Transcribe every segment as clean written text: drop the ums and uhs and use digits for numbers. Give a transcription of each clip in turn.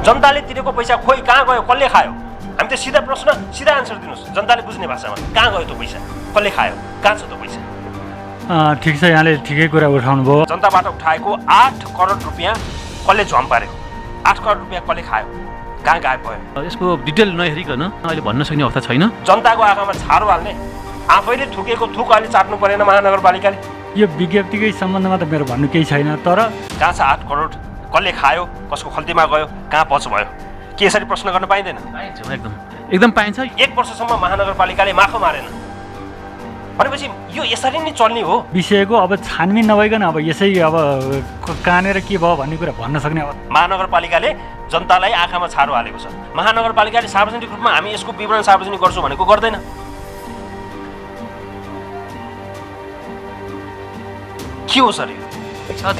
जनताले तिरेको पैसा खोइ कहाँ गयो, कसले खायो? हामी त सिधा प्रश्न, सिधा आन्सर दिनुहोस् जनताले बुझ्ने भाषामा। कहाँ गयो त्यो पैसा, कसले खायो, कहाँ छ त्यो पैसा? ठिक छ, यहाँले ठिकै कुरा उठाउनु भयो। जनताबाट उठाएको 8 करोड रुपियाँ कसले झम पार्यो? 8 करोड रुपियाँ कसले खायो, कहाँ गायब भयो? यसको डिटेल नहेरिकन अहिले भन्न सक्ने अवस्था छैन। जनताको आँखामा छारो हाल्ने, आफैले थुकेको थुक अहिले चाट्नु परेन महानगरपालिकाले? यो विज्ञप्तिकै सम्बन्धमा त मेरो भन्नु केही छैन, तर कहाँ छ 8 करोड, कसले खायो, कसको खल्तीमा गयो, कहाँ पच भयो? के यसरी प्रश्न गर्न पाइँदैन? पाइन्छ, एकदम पाइन्छ। 1 वर्षसम्म महानगरपालिकाले माखो मारेन भनेपछि यो यसरी नै चल्ने हो। विषयको अब छानबिन नभइकन अब यसै अब कहाँनिर के भयो भन्ने कुरा भन्न सक्ने अब महानगरपालिकाले जनतालाई आँखामा छारो हालेको छ। महानगरपालिकाले सार्वजनिक रूपमा हामी यसको विवरण सार्वजनिक गर्छौँ भनेको गर्दैन। के हो सर यो?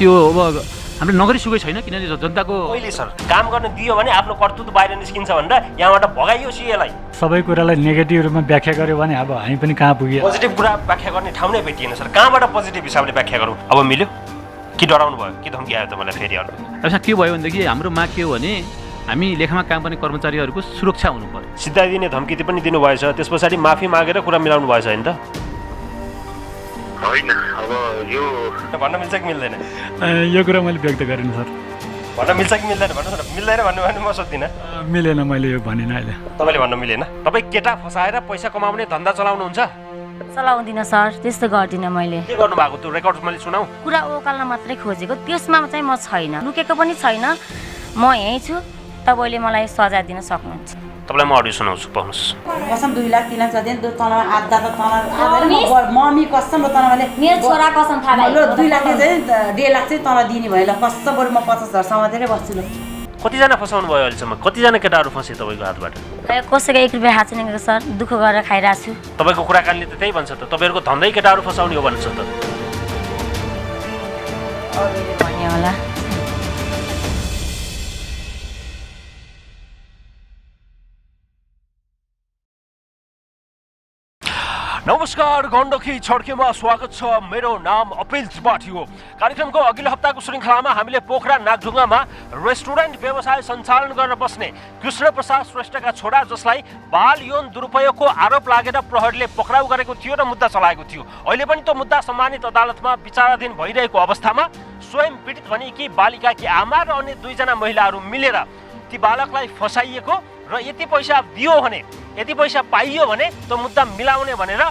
त्यो अब हामीले नगरी सुकै छैन, किनभने जनताको पहिले सर काम गर्न दियो भने आफ्नो कर्तृत्व बाहिर निस्किन्छ भनेर यहाँबाट भगाइयो सिएलाई। सबै कुरालाई नेगेटिभ रूपमा व्याख्या गर्यो भने अब हामी पनि कहाँ पुग्यो? पोजिटिभ कुरा व्याख्या गर्ने ठाउँ नै भेटिएन सर। कहाँबाट पोजिटिभ हिसाबले व्याख्या गरौँ? अब मिल्यो कि डराउनु भयो कि धम्की आयो त मलाई फेरि अर्को? अब के भयो भनेदेखि हाम्रो माग के हो भने हामी लेखामा काम गर्ने कर्मचारीहरूको सुरक्षा हुनु पर्यो। सिधाइदिने धम्की पनि दिनुभएछ, त्यस पछाडि माफी मागेर कुरा मिलाउनु भएछ होइन त? होइन, अब यो भन्न मिल्छ कि मिल्दैन? यो कुरा मैले व्यक्त गरेन सर। भन्न मिल्छ कि मिल्दैन भन्नुहोस् न। मिल्दैन भन्नु भने म सोध्दिनँ। मिलेन, मैले यो भनिनँ अहिले। तपाईँले भन्न मिलेन? तपाईँ केटा फसाएर पैसा कमाउने धन्दा चलाउनुहुन्छ? चलाउँदिनँ सर, त्यस्तो गर्दिनँ मैले। के गर्नुभएको त्यो रेकर्ड मैले सुनाऊ? कुरा ओकाल्न मात्रै खोजेको, त्यसमा चाहिँ म छैन, लुकेको पनि छैन। म यहीँ छु, तपाईँले मलाई सजाय दिन सक्नुहुन्छ। तपाईँलाई म अडियो सुनाउँछु, पाउनुहोस्। कसम 2 लाख 3 लाख दिए तँलाई आधा त तँलाई मम्मी कसम तँलाई मेरो छोरा कसम थाहा ल 2 लाख चाहिँ 1.5 लाख चाहिँ तँलाई दिने भयो ल, कसम बरु म 50,000 समातेरै बस्छु ल। कतिजना फसाउनु भयो अहिलेसम्म? कतिजना केटाहरू फसे तपाईँको हातबाट? कसैको 1 रुपियाँ हात छैन सर, दुःख गरेर खाइरहेको छु। तपाईँको कुराकानीले त त्यही भन्छ त, तपाईँहरूको धन्दै केटाहरू फसाउने हो भन्छ त। भन्यो होला। नमस्कार, गण्डकी छड्केमा स्वागत छ। मेरो नाम अपिल त्रिपाठी हो। कार्यक्रमको अघिल्लो हप्ताको श्रृङ्खलामा हामीले पोखरा नागढुङ्गामा रेस्टुरेन्ट व्यवसाय सञ्चालन गर्न बस्ने कृष्ण प्रसाद श्रेष्ठका छोरा, जसलाई बाल यौन दुरुपयोगको आरोप लागेर प्रहरीले पक्राउ गरेको थियो र मुद्दा चलाएको थियो। अहिले पनि त्यो मुद्दा सम्मानित अदालतमा विचाराधीन भइरहेको अवस्थामा स्वयं पीडित भनिएकी बालिकाकी आमा र अन्य 2 जना महिलाहरू मिलेर ती बालकलाई फसाइएको र यति पैसा दियो भने, यति पैसा पाइयो भने त्यो मुद्दा मिलाउने भनेर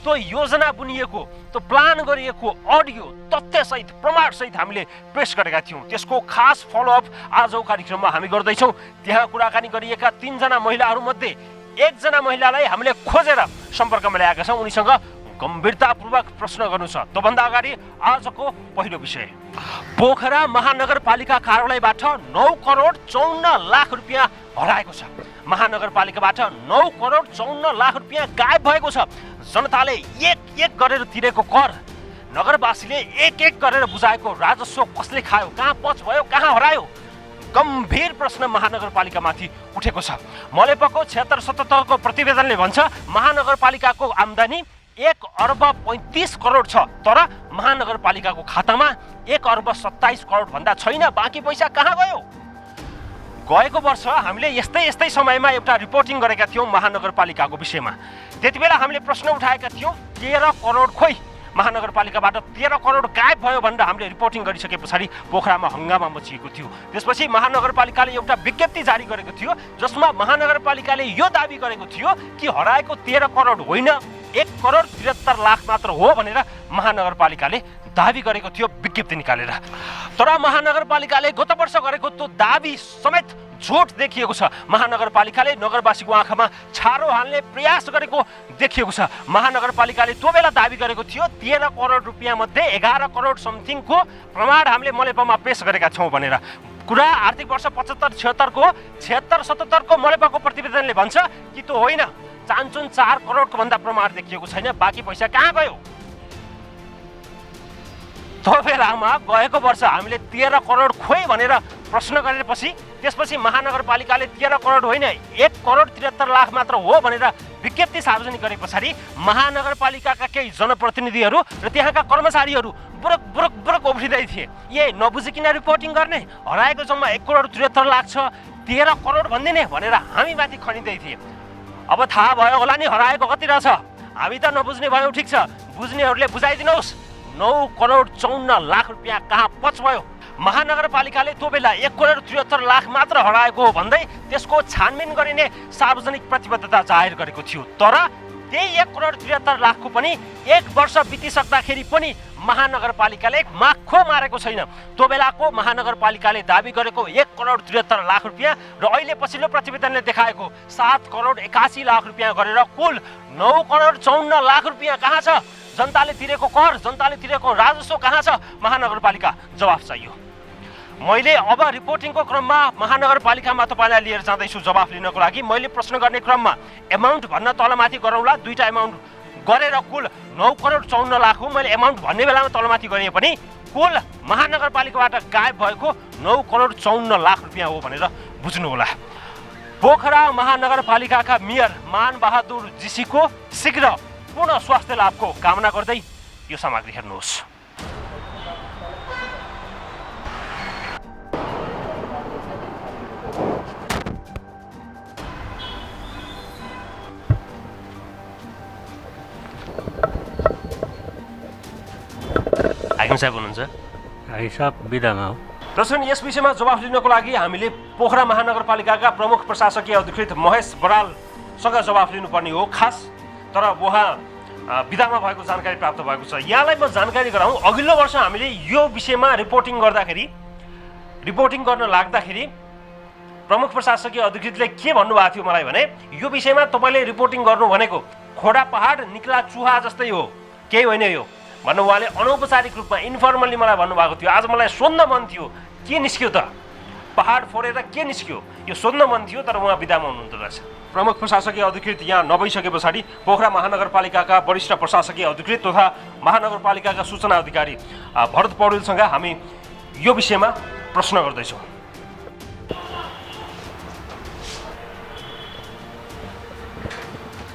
त्यो योजना बुनिएको, त्यो प्लान गरिएको अडियो तथ्यसहित प्रमाणसहित हामीले पेश गरेका थियौँ। त्यसको खास फलोअप आजको कार्यक्रममा हामी गर्दैछौँ। त्यहाँ कुराकानी गरिएका 3 जना महिलाहरूमध्ये 1 जना महिलालाई हामीले खोजेर सम्पर्कमा ल्याएका छौँ। उनीसँग गम्भीरतापूर्वक प्रश्न गर्नु छ। त्योभन्दा अगाडि आजको पहिलो विषय, पोखरा महानगरपालिका कार्यालयबाट 9 करोड 54 लाख रुपियाँ हराएको छ। महानगरपालिकाबाट 9 करोड 54 लाख रुपियाँ गायब भएको छ। जनताले एक गरेर तिरेको कर, नगरवासीले एक गरेर बुझाएको राजस्व कसले खायो, कहाँ पच भयो, कहाँ हरायो? गम्भीर प्रश्न महानगरपालिकामाथि उठेको छ। मलेपको 76-77 को प्रतिवेदनले भन्छ महानगरपालिकाको आम्दानी 1 अर्ब 35 करोड छ, तर महानगरपालिकाको खातामा 1 अर्ब 27 करोड भन्दा छैन। बाँकी पैसा कहाँ गयो? गएको वर्ष हामीले यस्तै समयमा एउटा रिपोर्टिङ गरेका थियौँ महानगरपालिकाको विषयमा। त्यतिबेला हामीले प्रश्न उठाएका थियौँ 13 करोड खोइ महानगरपालिकाबाट 13 करोड गायब भयो भनेर हामीले रिपोर्टिङ गरिसके पछाडि पोखरामा हङ्गामा मचिएको थियो। त्यसपछि महानगरपालिकाले एउटा विज्ञप्ति जारी गरेको थियो, जसमा महानगरपालिकाले यो दाबी गरेको थियो कि हराएको 13 करोड होइन, 1 करोड 73 लाख मात्र हो भनेर महानगरपालिकाले दाबी गरेको थियो विज्ञप्ति निकालेर। तर महानगरपालिकाले गत वर्ष गरेको त्यो दाबी समेत झुट देखिएको छ। महानगरपालिकाले नगरवासीको आँखामा छारो हाल्ने प्रयास गरेको देखिएको छ। महानगरपालिकाले त्यो बेला दाबी गरेको थियो 13 करोड रुपियाँ मध्ये 11 करोड समथिङको प्रमाण हामीले मलेपामा पेश गरेका छौँ भनेर। कुरा आर्थिक वर्ष 75-76 को 76-77 को मलेपाको प्रतिवेदनले भन्छ कि त्यो होइन, चान्चुन 4 करोडको भन्दा प्रमाण देखिएको छैन। बाँकी पैसा कहाँ गयो? त्यो बेलामा गएको वर्ष हामीले 13 करोड खोइ भनेर प्रश्न गरेपछि त्यसपछि महानगरपालिकाले 13 करोड होइन 1 करोड 73 लाख मात्र हो भनेर विज्ञप्ति सार्वजनिक गरे पछाडि महानगरपालिकाका केही जनप्रतिनिधिहरू र त्यहाँका कर्मचारीहरू बुरक उफ्रिँदै थिए। ए नबुझिकन रिपोर्टिङ गर्ने, हराएको जम्मा 1 करोड 73 लाख छ, 13 करोड भनिदिने भनेर हामी माथि खनिँदै थिए। अब थाहा भयो होला नि हराएको कति रहेछ। हामी त नबुझ्ने भयौँ, ठिक छ, बुझ्नेहरूले बुझाइदिनुहोस्। 9 करोड 54 लाख रुपियाँ कहाँ पच भयो। महानगरपालिकाले त्यो बेला 1 करोड 73 लाख मात्र हराएको हो भन्दै त्यसको छानबिन गरिने सार्वजनिक प्रतिबद्धता जाहेर गरेको थियो। तर त्यही 1 करोड 73 लाखको पनि 1 वर्ष बितिसक्दाखेरि पनि महानगरपालिकाले माखो मारेको छैन। त्यो बेलाको महानगरपालिकाले दाबी गरेको 1 करोड 73 लाख रुपियाँ र अहिले पछिल्लो प्रतिवेदनले देखाएको 7 करोड 81 लाख रुपियाँ गरेर कुल 9 करोड 54 लाख रुपियाँ कहाँ छ? जनताले तिरेको कर, जनताले तिरेको राजस्व कहाँ छ? महानगरपालिका जवाफ चाहियो। मैले अब रिपोर्टिङको क्रममा महानगरपालिकामा तपाईँलाई लिएर जाँदैछु जवाफ लिनको लागि। मैले प्रश्न गर्ने क्रममा एमाउन्ट भन्न तलमाथि गरौँला, दुईटा एमाउन्ट गरेर कुल 9 करोड 54 लाख हो। मैले एमाउन्ट भन्ने बेलामा तलमाथि गरेँ पनि कुल महानगरपालिकाबाट गायब भएको 9 करोड 54 लाख रुपियाँ हो भनेर बुझ्नुहोला। पोखरा महानगरपालिकाका मेयर मानबहादुर जीसीको शीघ्र पुनः स्वास्थ्य लाभको कामना गर्दै यो सामग्री हेर्नुहोस्। हाकिम साहब हुनुहुन्छ? हिसाब बिदामा हो। दर्शक, यस विषयमा जवाफ लिनको लागि हामीले पोखरा महानगरपालिकाका प्रमुख प्रशासकीय अधिकृत महेश बरालसँग जवाफ लिनुपर्ने हो खास। तर उहाँ बिदामा भएको जानकारी प्राप्त भएको छ। यहाँलाई म जानकारी गराउँ, अघिल्लो वर्ष हामीले यो विषयमा रिपोर्टिङ गर्न लाग्दाखेरि प्रमुख प्रशासकीय अधिकृतले के भन्नुभएको थियो मलाई भने, यो विषयमा तपाईँले रिपोर्टिङ गर्नु भनेको खोडा पहाड निक्ला चुहा जस्तै हो, केही होइन यो भन्नु उहाँले अनौपचारिक रूपमा इन्फर्मल्ली मलाई भन्नुभएको थियो। आज मलाई सोध्न मन थियो के निस्क्यो त, पहाड फोडेर के निस्क्यो, यो सोध्न मन थियो। तर उहाँ बिदामा हुनुहुँदो रहेछ। प्रमुख प्रशासकीय अधिकृत यहाँ नभइसके पछाडि पोखरा महानगरपालिकाका वरिष्ठ प्रशासकीय अधिकृत तथा महानगरपालिकाका सूचना अधिकारी भरत पौडेलसँग हामी यो विषयमा प्रश्न गर्दैछौँ।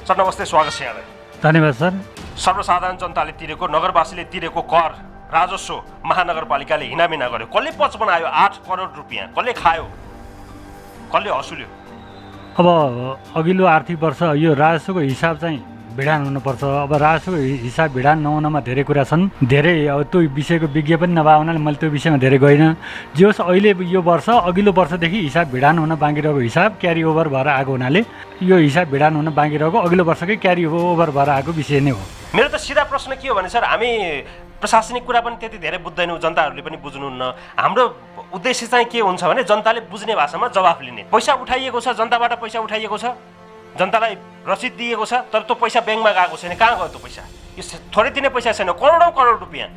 सर नमस्ते, स्वागत छ यहाँलाई। धन्यवाद सर। सर्वसाधारण जनताले तिरेको, नगरवासीले तिरेको कर राजस्व महानगरपालिकाले हिनामिना गर्यो। कसले पच बनायो 8 करोड रुपियाँ? कसले खायो? कसले हसुल्यो? अब अघिल्लो आर्थिक वर्ष यो राजस्वको हिसाब चाहिँ भिडान हुनुपर्छ। अब राजस्वको हिसाब भिडान नहुनमा धेरै कुरा छन्। धेरै अब त्यो विषयको विज्ञ पनि नभए हुनाले मैले त्यो विषयमा धेरै गइनँ। जे होस्, अहिले यो वर्ष अघिल्लो वर्षदेखि हिसाब भिडान हुन बाँकी रहेको हिसाब क्यारी ओभर भएर आएको हुनाले यो हिसाब भिडान हुन बाँकी रहेको अघिल्लो वर्षकै क्यारी ओभर भएर आएको विषय नै हो। मेरो त सिधा प्रश्न के हो भने सर, हामी प्रशासनिक कुरा पनि त्यति धेरै बुझ्दैनौँ, जनताहरूले पनि बुझ्नुहुन्न। हाम्रो उद्देश्य चाहिँ के हुन्छ भने जनताले बुझ्ने भाषामा जवाफ लिने। पैसा उठाइएको छ, जनताबाट पैसा उठाइएको छ, जनतालाई रसिद दिएको छ, तर त्यो पैसा ब्याङ्कमा गएको छैन। कहाँ गयो त्यो पैसा? यो थोरै दिने पैसा छैन, करोडौँ करोड रुपियाँ।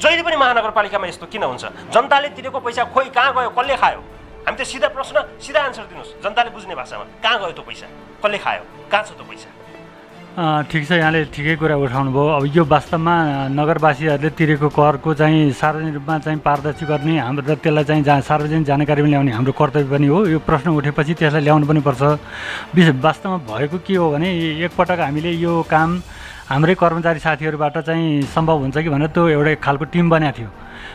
जहिले पनि महानगरपालिकामा यस्तो किन हुन्छ? जनताले तिरेको पैसा खोइ कहाँ गयो, कसले खायो? हामी त सिधा प्रश्न, सिधा आन्सर दिनुहोस् जनताले बुझ्ने भाषामा। कहाँ गयो त्यो पैसा, कसले खायो, कहाँ छ त्यो पैसा? ठिक छ, यहाँले ठिकै कुरा उठाउनु भयो। अब यो वास्तवमा नगरवासीहरूले तिरेको करको चाहिँ सार्वजनिक रूपमा चाहिँ पारदर्शी गर्ने हाम्रो र त्यसलाई चाहिँ सार्वजनिक जानकारीमा ल्याउने हाम्रो कर्तव्य पनि हो। यो प्रश्न उठेपछि त्यसलाई ल्याउनु पनि पर्छ। वास्तवमा भएको के हो भने, एकपटक हामीले यो काम हाम्रै कर्मचारी साथीहरूबाट चाहिँ सम्भव हुन्छ कि भनेर त्यो एउटा खालको टिम बनाएको थियो।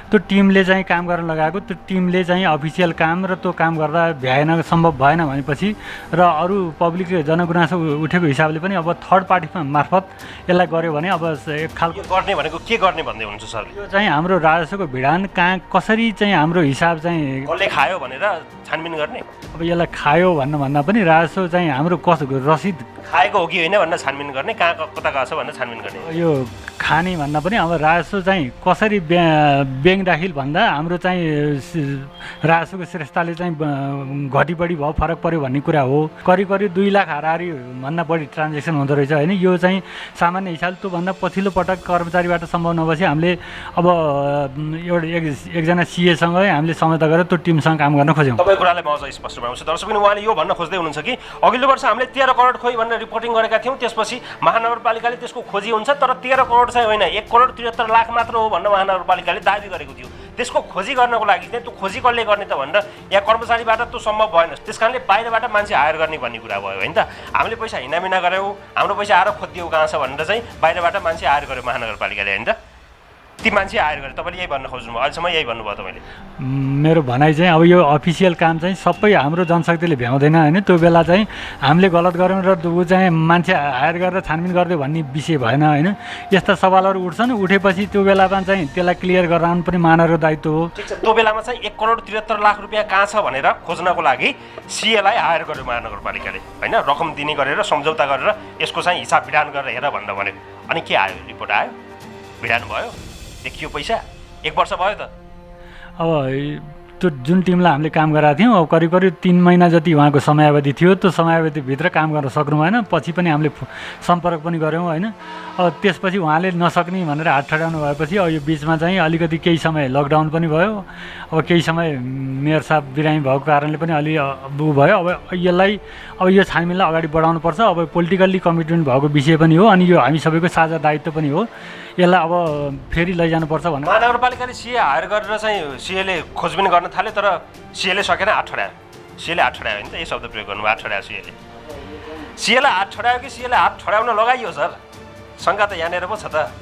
त्यो टिमले चाहिँ काम गर्न लगाएको, त्यो टिमले चाहिँ अफिसियल काम र त्यो काम गर्दा भ्याएन, सम्भव भएन भनेपछि र अरू पब्लिक जनगुनासो उठेको हिसाबले पनि अब थर्ड पार्टी मार्फत यसलाई गऱ्यो भने अब एक खालको गर्ने भनेको के गर्ने भन्दै हुनुहुन्छ सर? यो चाहिँ हाम्रो राजस्वको भिडान कहाँ कसरी चाहिँ हाम्रो हिसाब चाहिँ कसले खायो भनेर छानबिन गर्ने। अब यसलाई खायो भन्दा पनि राजस्व चाहिँ हाम्रो रसिद खाएको हो कि होइन भनेर छानबिन गर्ने, कहाँ कता गएको छ भनेर छानबिन गर्ने। यो खाने भन्दा पनि अब राजस्व चाहिँ कसरी ब्याङ्क दाखिल भन्दा हाम्रो चाहिँ राजस्वको श्रेष्ठताले चाहिँ घटी बढी भयो, फरक पर्यो भन्ने कुरा हो। करिब 2 लाख हाराहारी भन्दा बढी ट्रान्जेक्सन हुँदो रहेछ होइन। यो चाहिँ सामान्य हिसाबले त्योभन्दा पछिल्लो पटक कर्मचारीबाट सम्भव नभएपछि हामीले अब एकजना सिएसँगै हामीले सम्झौता गरेर त्यो टिमसँग काम गर्न खोज्यौँ। तपाईँको कुरालाई म अझ स्पष्ट बनाउँछु। दर्शक पनि उहाँले यो भन्न खोज्दै हुनुहुन्छ कि अघिल्लो वर्ष हामीले 13 करोड खोइ भनेर रिपोर्टिङ गरेका थियौँ, त्यसपछि महानगरपालिकाले त्यसको खोजी हुन्छ, तर 13 करोड चाहिँ होइन 1 करोड 73 लाख मात्र हो भनेर महानगरपालिकाले दाबी गरेको थियो। त्यसको खोजी गर्नको लागि चाहिँ त्यो खोजी कसले गर्ने त भनेर यहाँ कर्मचारीबाट त्यो सम्भव भएन। त्यस कारणले बाहिरबाट मान्छे हायर गर्ने भन्ने कुरा भयो होइन त। हामीले पैसा हिनामिना गऱ्यौँ, हाम्रो पैसा आएर खोजिदियो कहाँ छ भनेर चाहिँ बाहिरबाट मान्छे हायर गर्यो महानगरपालिकाले होइन त। ती मान्छे हायर गरे। तपाईँले यही भन्न खोज्नुभयो, अहिलेसम्म यही भन्नुभयो तपाईँले। मेरो भनाइ चाहिँ अब यो अफिसियल काम चाहिँ सबै हाम्रो जनशक्तिले भ्याउँदैन होइन। त्यो बेला चाहिँ हामीले गलत गऱ्यौँ र ऊ चाहिँ मान्छे हायर गरेर छानबिन गरिदियो भन्ने विषय भएन होइन। यस्ता सवालहरू उठ्छन्, उठेपछि त्यो बेलामा चाहिँ त्यसलाई क्लियर गराउनु पनि मानवको दायित्व हो। ठिक छ, त्यो बेलामा चाहिँ 1,73,00,000 रुपियाँ कहाँ छ भनेर खोज्नको लागि सिएलाई हायर गर्यो महानगरपालिकाले होइन। रकम दिने गरेर सम्झौता गरेर यसको चाहिँ हिसाब विधान गरेर हेर भनेर भन्यो। अनि के आयो? रिपोर्ट आयो, विधान भयो, देखियो पैसा। 1 वर्ष भयो त। अब त्यो जुन टिमलाई हामीले काम गराएको थियौँ अब करिब करिब 3 महिना जति उहाँको समयावधि थियो। त्यो समयावधिभित्र काम गर्न सक्नु भएन। पछि पनि हामीले सम्पर्क पनि गऱ्यौँ होइन। अब त्यसपछि उहाँले नसक्ने भनेर हात ठडाउनु भएपछि अब यो बिचमा चाहिँ अलिकति केही समय लकडाउन पनि भयो। अब केही समय मेयर साहब बिरामी भएको कारणले पनि अलि ऊ भयो। अब यसलाई अब यो छानबिनलाई अगाडि बढाउनुपर्छ। अब पोलिटिकल्ली कमिटमेन्ट भएको विषय पनि हो अनि यो हामी सबैको साझा दायित्व पनि हो। यसलाई अब फेरि लैजानुपर्छ भनेर महानगरपालिकाले सिए हायर गरेर चाहिँ सिएले खोजबिन गर्न थाल्यो, तर सिएले सकेन, हात ठडायो। सिएले हात ठडायो होइन त, यही शब्द प्रयोग गर्नु, हात ठडायो सिएले। सिएलाई हात ठडायो कि सिएले हात ठडाउन लगाइयो सर? शङ्का त यहाँनिर पो छ त।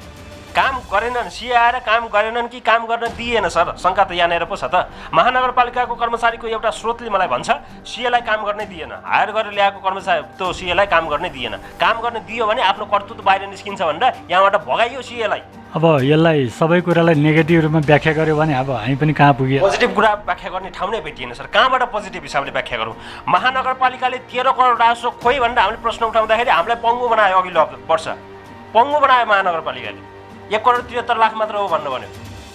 काम गरेनन्, सिए आएर काम गरेनन् कि काम गर्न दिएन सर? शङ्का त यहाँनिर पो छ त। महानगरपालिकाको कर्मचारीको एउटा स्रोतले मलाई भन्छ सिएलाई काम गर्नै दिएन, हायर गरेर ल्याएको कर्मचारी त्यो सिएलाई काम गर्नै दिएन। काम गर्न दियो भने आफ्नो कर्तृत्व बाहिर निस्किन्छ भनेर यहाँबाट भगाइयो सिएलाई। अब यसलाई सबै कुरालाई नेगेटिभ रूपमा व्याख्या गर्यो भने अब हामी पनि कहाँ पुग्यो? पोजिटिभ कुरा व्याख्या गर्ने ठाउँ नै भेटिएन सर। कहाँबाट पोजिटिभ हिसाबले व्याख्या गरौँ? महानगरपालिकाले 13 करोड राजस्व खोइ भनेर हामीले प्रश्न उठाउँदाखेरि हामीलाई पङ्गु बनायो। अघिल्लो वर्ष पङ्गु बनायो महानगरपालिकाले। 1,73,00,000 मात्र हो भन्नु भन्यो।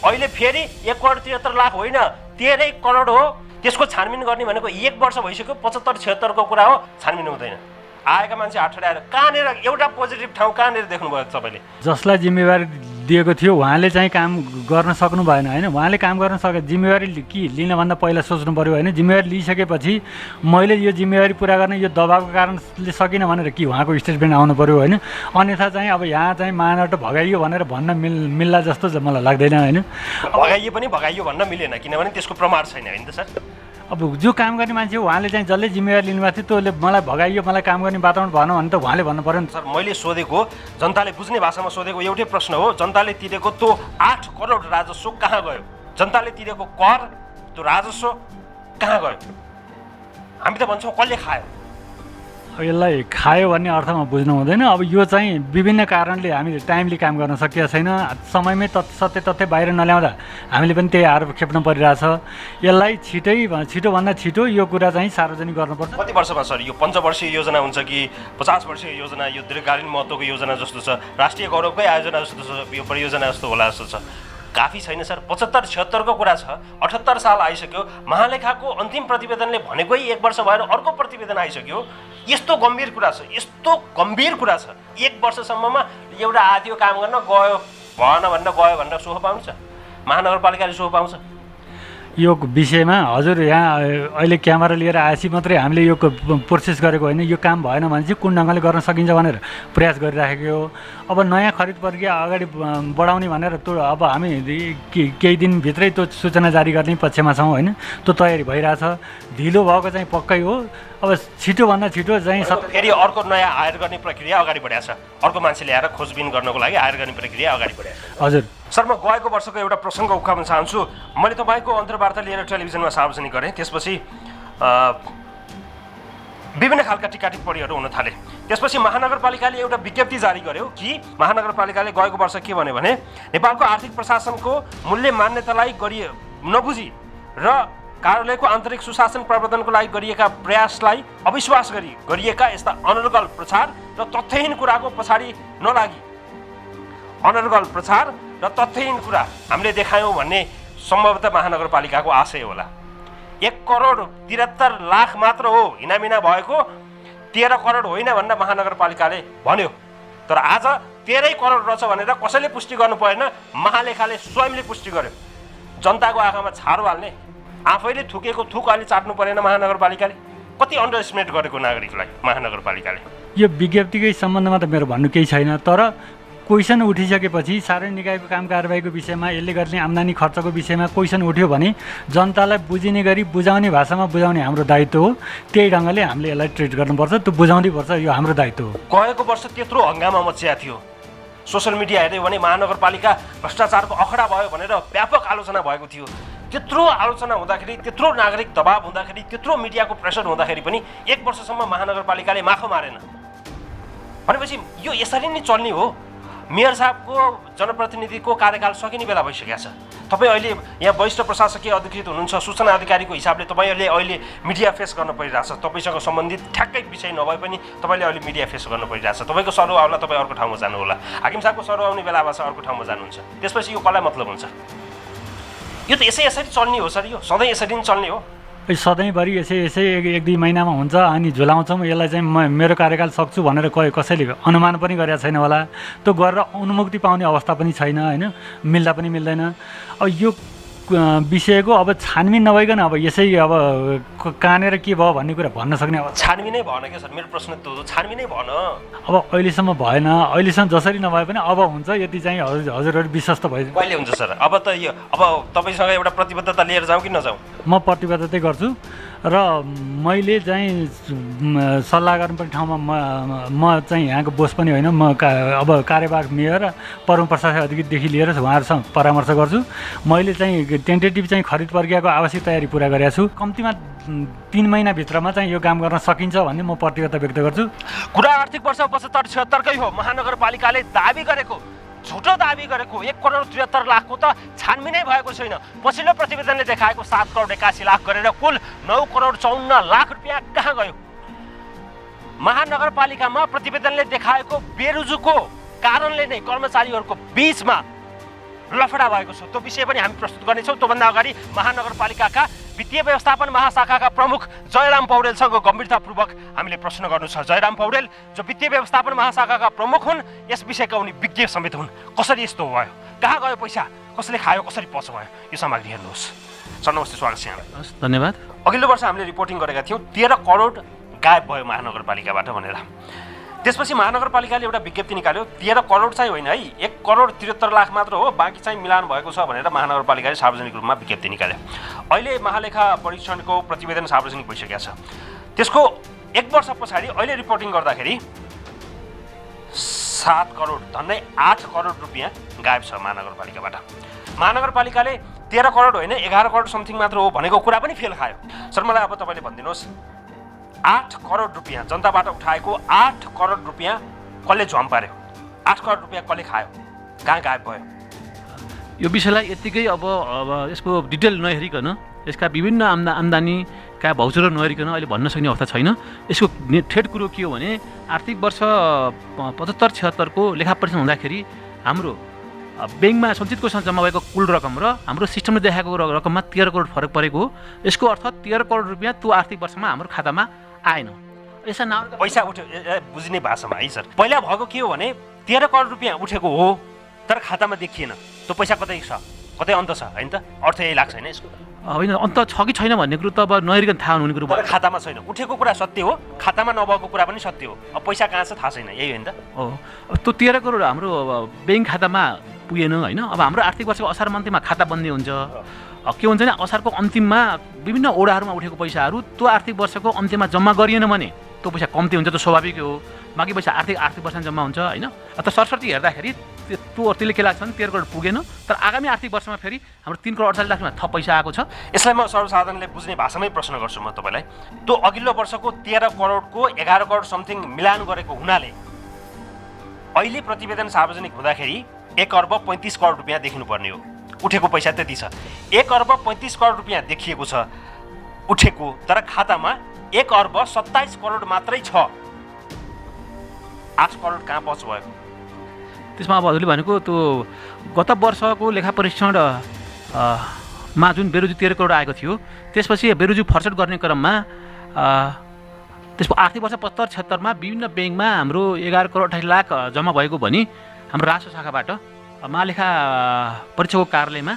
अहिले फेरि 1,73,00,000 होइन 13 करोड हो। त्यसको छानबिन गर्ने भनेको 1 वर्ष भइसक्यो। 75-76 को कुरा हो, छानबिन हुँदैन। आएका मान्छे हात ठडाएर कहाँनिर एउटा पोजिटिभ ठाउँ कहाँनिर देख्नुभयो तपाईँले? जसलाई जिम्मेवारी दिएको थियो उहाँले चाहिँ काम गर्न सक्नु भएन होइन। उहाँले काम गर्न सके जिम्मेवारी कि लिनभन्दा पहिला सोच्नु पऱ्यो होइन। जिम्मेवारी लिइसकेपछि मैले यो जिम्मेवारी पुरा गर्ने यो दबावको कारणले सकिनँ भनेर कि उहाँको स्टेटमेन्ट आउनु पऱ्यो होइन। अन्यथा चाहिँ अब यहाँ चाहिँ महानगर भगाइयो भनेर भन्न मिल्ला जस्तो मलाई लाग्दैन होइन। भगाइयो भन्न मिलेन किनभने त्यसको प्रमाण छैन होइन त सर। अब जो काम गर्ने मान्छे हो उहाँले चाहिँ जसले जिम्मेवारी लिनुभएको थियो त्यसले मलाई भगाइयो, मलाई काम गर्ने वातावरण भएन भने त उहाँले भन्नु पऱ्यो नि। सर मैले सोधेको जनताले बुझ्ने भाषामा सोधेको एउटै प्रश्न हो, जनताले तिरेको त्यो 8 करोड राजस्व कहाँ गयो? जनताले तिरेको कर त्यो राजस्व कहाँ गयो? हामी त भन्छौँ कसले खायो? यसलाई खायो भन्ने अर्थमा बुझ्नु हुँदैन। अब यो चाहिँ विभिन्न कारणले हामीले टाइमली काम गर्न सकिएको छैन। समयमै सत्य तथ्य बाहिर नल्याउँदा हामीले पनि त्यही आरोप खेप्न परिरहेछ। यसलाई छिटोभन्दा छिटो यो कुरा चाहिँ सार्वजनिक गर्नुपर्छ। कति वर्षमा सर यो 5 वर्षीय योजना हुन्छ कि 50 वर्षीय योजना? यो दीर्घकालीन महत्त्वको योजना जस्तो छ, राष्ट्रिय गौरवकै आयोजना जस्तो छ, यो परियोजना जस्तो होला जस्तो छ। काफी छैन सर। 75-76 को कुरा छ, 78 साल आइसक्यो। महालेखाको अन्तिम प्रतिवेदनले भनेकै 1 वर्ष भएर अर्को प्रतिवेदन आइसक्यो। यस्तो गम्भीर कुरा छ, यस्तो गम्भीर कुरा छ। 1 वर्षसम्ममा एउटा आदियो काम गर्न गयो भएन भनेर सोहो पाउँछ? महानगरपालिकाले सोहो पाउँछ? यो विषयमा हजुर यहाँ अहिले क्यामेरा लिएर आएपछि मात्रै हामीले यो प्रोसेस गरेको होइन। यो काम भएन भने चाहिँ कुन ढङ्गले गर्न सकिन्छ भनेर प्रयास गरिराखेको हो। अब नयाँ खरिद प्रक्रिया अगाडि बढाउने भनेर त्यो अब हामी केही दिनभित्रै त्यो सूचना जारी गर्ने पक्षमा छौँ होइन। त्यो तयारी भइरहेछ। ढिलो भएको चाहिँ पक्कै हो। अब छिटोभन्दा छिटो चाहिँ फेरि अर्को नयाँ हायर गर्ने प्रक्रिया अगाडि बढाएको छ। अर्को मान्छे ल्याएर खोजबिन गर्नको लागि हायर गर्ने प्रक्रिया अगाडि बढाएको छ। हजुर सर म गएको वर्षको एउटा प्रसङ्ग उठाउन चाहन्छु। मैले तपाईँको अन्तर्वार्ता लिएर टेलिभिजनमा सार्वजनिक गरेँ। त्यसपछि विभिन्न खालका टिका टिप्पणीहरू हुन थाले। त्यसपछि महानगरपालिकाले एउटा विज्ञप्ति जारी गर्यो कि महानगरपालिकाले गएको वर्ष के भन्यो भने नेपालको आर्थिक प्रशासनको मूल्य मान्यतालाई नबुझी र कार्यालयको आन्तरिक सुशासन प्रवर्धनको लागि गरिएका प्रयासलाई अविश्वास गरिएका यस्ता अनर्गल प्रचार र तथ्यहीन कुराको पछाडि नलागी अनर्गल प्रचार र तथ्यहीन कुरा हामीले देखायौँ भन्ने सम्भवतः महानगरपालिकाको आशय होला। 1,73,00,000 मात्र हो हिनामिना भएको, 13 करोड होइन भनेर महानगरपालिकाले भन्यो। तर आज 13 करोड रहेछ भनेर कसैले पुष्टि गर्नु परेन, महालेखाले स्वयंले पुष्टि गर्यो। जनताको आँखामा छारो हाल्ने, आफैले थुकेको थुक अलि चाट्नु परेन महानगरपालिकाले। कति अन्डर एस्टिमेट गरेको नागरिकलाई महानगरपालिकाले। यो विज्ञप्तिकै सम्बन्धमा त मेरो भन्नु केही छैन। तर क्वेसन उठिसकेपछि सार्वजनिक निकायको काम कारबाहीको विषयमा यसले गर्ने आम्दानी खर्चको विषयमा क्वेसन उठ्यो भने जनतालाई बुझिने गरी बुझाउने भाषामा बुझाउने हाम्रो दायित्व हो। त्यही ढङ्गले हामीले यसलाई ट्रिट गर्नुपर्छ। त्यो बुझाउनै पर्छ, यो हाम्रो दायित्व हो। गएको वर्ष त्यत्रो हङ्गामा मचिया थियो, सोसल मिडिया हेऱ्यो भने महानगरपालिका भ्रष्टाचारको अखडा भयो भनेर व्यापक आलोचना भएको थियो। त्यत्रो आलोचना हुँदाखेरि, त्यत्रो नागरिक दबाब हुँदाखेरि, त्यत्रो मिडियाको प्रेसर हुँदाखेरि पनि 1 वर्षसम्म महानगरपालिकाले माखो मारेन भनेपछि यो यसरी नै चल्ने हो। मेयर साहबको जनप्रतिनिधिको कार्यकाल सकिने बेला भइसकेको छ। तपाईँ अहिले यहाँ वरिष्ठ प्रशासकीय अधिकृत हुनुहुन्छ, सूचना अधिकारीको हिसाबले तपाईँहरूले अहिले मिडिया फेस गर्न परिरहेछ। तपाईँसँग सम्बन्धित ठ्याक्कै विषय नभए पनि तपाईँले अहिले मिडिया फेस गर्न परिरहेछ। तपाईँको सरौ आउला, तपाईँ अर्को ठाउँमा जानु होला, हाकिम साहबको सरौ आउने बेला भएछ अर्को ठाउँमा जानुहुन्छ। त्यसपछि यो कसलाई मतलब हुन्छ? यो त यसरी चल्ने हो सर, यो सधैँ यसरी नै चल्ने हो। सधैँभरि यसै 1-2 महिनामा हुन्छ अनि झुलाउँछौँ। यसलाई चाहिँ म मेरो कार्यकाल सक्छु भनेर कसैले अनुमान पनि गरेको छैन होला। त्यो गरेर अनुमुक्ति पाउने अवस्था पनि छैन होइन, मिल्दा पनि मिल्दैन। अब यो विषयको अब छानबिन नभइकन अब यसै अब कहाँनिर के भयो भन्ने कुरा भन्न सक्ने अब छानबिनै भएन क्या सर, मेरो प्रश्न त हो, छानबिनै भएन। अब अहिलेसम्म भएन, अहिलेसम्म जसरी नभए पनि अब हुन्छ, यति चाहिँ हजुरहरू विश्वस्त भयो। कहिले हुन्छ सर? अब त यो अब तपाईँसँग एउटा प्रतिबद्धता लिएर जाउँ कि नजाउँ? म प्रतिबद्धतै गर्छु र मैले चाहिँ सल्लाह गर्नुपर्ने ठाउँमा म चाहिँ यहाँको बोस पनि होइन, म अब कार्यवाहक मेयर परम प्रशासक अधिकृतदेखि लिएर उहाँहरूसँग परामर्श गर्छु। मैले चाहिँ टेन्टेटिभ चाहिँ खरिद प्रक्रियाको आवश्यक तयारी पुरा गरेको छु। कम्तीमा 3 महिनाभित्रमा चाहिँ यो काम गर्न सकिन्छ भन्ने म प्रतिबद्धता व्यक्त गर्छु। कुरा आर्थिक वर्ष 75-76कै हो। महानगरपालिकाले दाबी गरेको, झुटो दाबी गरेको 1,73,00,000 त छानबिनै भएको छैन। पछिल्लो प्रतिवेदनले देखाएको 7,81,00,000 गरेर कुल 9,54,00,000 रुपियाँ कहाँ गयो? महानगरपालिकामा प्रतिवेदनले देखाएको बेरुजुको कारणले नै कर्मचारीहरूको बीचमा लफडा भएको छ। त्यो विषय पनि हामी प्रस्तुत गर्नेछौँ। त्योभन्दा अगाडि महानगरपालिकाका वित्तीय व्यवस्थापन महाशाखाका प्रमुख जयराम पौडेलसँग गम्भीरतापूर्वक हामीले प्रश्न गर्नु छ। जयराम पौडेल जो वित्तीय व्यवस्थापन महाशाखाका प्रमुख हुन्, यस विषयका उनी विज्ञ समेत हुन्। कसरी यस्तो भयो? कहाँ गयो पैसा? कसले खायो? कसरी पच भयो? यो सामग्री हेर्नुहोस्। सर नमस्ते, स्वागत छ यहाँलाई। धन्यवाद। अघिल्लो वर्ष हामीले रिपोर्टिङ गरेका थियौँ 13 करोड गायब भयो महानगरपालिकाबाट भनेर। त्यसपछि महानगरपालिकाले एउटा विज्ञप्ति निकाल्यो, 13 करोड चाहिँ होइन है, 1,73,00,000 मात्र हो, बाँकी चाहिँ मिलान भएको छ भनेर महानगरपालिकाले सार्वजनिक रूपमा विज्ञप्ति निकाल्यो। अहिले महालेखा परीक्षणको प्रतिवेदन सार्वजनिक भइसकेको छ। त्यसको 1 वर्ष पछाडि अहिले रिपोर्टिङ गर्दाखेरि 7 करोड धन्दै 8 करोड रुपियाँ गायब छ महानगरपालिकाबाट। महानगरपालिकाले 13 करोड होइन 11 करोड समथिङ मात्र हो भनेको कुरा पनि फेल खायो। सर मलाई अब तपाईँले भनिदिनुहोस्, 8 करोड रुपियाँ जनताबाट उठाएको 8 करोड रुपियाँ कसले झ्वाम पार्यो? 8 करोड रुपियाँ कसले खायो? कहाँ गायब भयो? यो विषयलाई यत्तिकै अब यसको डिटेल नहेरिकन, यसका विभिन्न आम्दानीका भौचरहरू नहेरिकन अहिले भन्न सक्ने अवस्था छैन। यसको ठेट कुरो के हो भने आर्थिक वर्ष 75-76को लेखा परीक्षण हुँदाखेरि हाम्रो ब्याङ्कमा सञ्चित कोषमा जम्मा भएको कुल रकम र हाम्रो सिस्टमले देखाएको रकममा 13 करोड फरक परेको हो। यसको अर्थ 13 करोड रुपियाँ त्यो आर्थिक वर्षमा हाम्रो खातामा आएन। यसमा पैसा उठ्यो बुझ्ने भाषामा है सर, पहिला भएको के हो भने 13 करोड रुपियाँ उठेको हो तर खातामा देखिएन। त्यो पैसा कतै छ, कतै अन्त छ होइन त? अर्थ यही लाग्छ होइन यसको? होइन, अन्त छ कि छैन भन्ने कुरो त अब नहेरिकन थाहा हुने कुरो भयो। खातामा छैन, उठेको कुरा सत्य हो, खातामा नभएको कुरा पनि सत्य हो। अब पैसा कहाँ छ थाहा छैन, यही हो नि त? हो, त्यो 13 करोड हाम्रो ब्याङ्क खातामा पुगेन होइन। अब हाम्रो आर्थिक वर्षको असार मन्थमा खाता बन्दी हुन्छ। के हुन्छ भने असारको अन्तिममा विभिन्न ओडाहरूमा उठेको पैसाहरू त्यो आर्थिक वर्षको अन्त्यमा जम्मा गरिएन भने त्यो पैसा कम्ती हुन्छ, त्यो स्वाभाविक हो। बाँकी पैसा आर्थिक वर्षमा जम्मा हुन्छ होइन। त सरस्वती हेर्दाखेरि त्यसले के लाग्छ भने 13 करोड पुगेन, तर आगामी आर्थिक वर्षमा फेरि हाम्रो 3,48,00,000 थप पैसा आएको छ। यसलाई म सर्वसाधारणले बुझ्ने भाषामै प्रश्न गर्छु म तपाईँलाई। त्यो अघिल्लो वर्षको 13 करोडको 11 करोड समथिङ मिलान गरेको हुनाले अहिले प्रतिवेदन सार्वजनिक हुँदाखेरि 1,35 करोड रुपियाँ देखिनुपर्ने हो। उठेको पैसा त्यति छ, 1,35 करोड रुपियाँ देखिएको छ उठेको, तर खातामा 1,27 करोड मात्रै छ। 8 करोड कहाँ पच भयो? त्यसमा अब हजुरले भनेको त्यो गत वर्षको लेखा परीक्षण मा जुन बेरोजु 13 करोड आएको थियो, त्यसपछि बेरोजु फर्सट गर्ने क्रममा त्यसको आर्थिक वर्ष 75-76मा विभिन्न ब्याङ्कमा हाम्रो 11 करोड 28 लाख जम्मा भएको भनी हाम्रो राजस्व शाखाबाट महालेखा परीक्षकको कार्यालयमा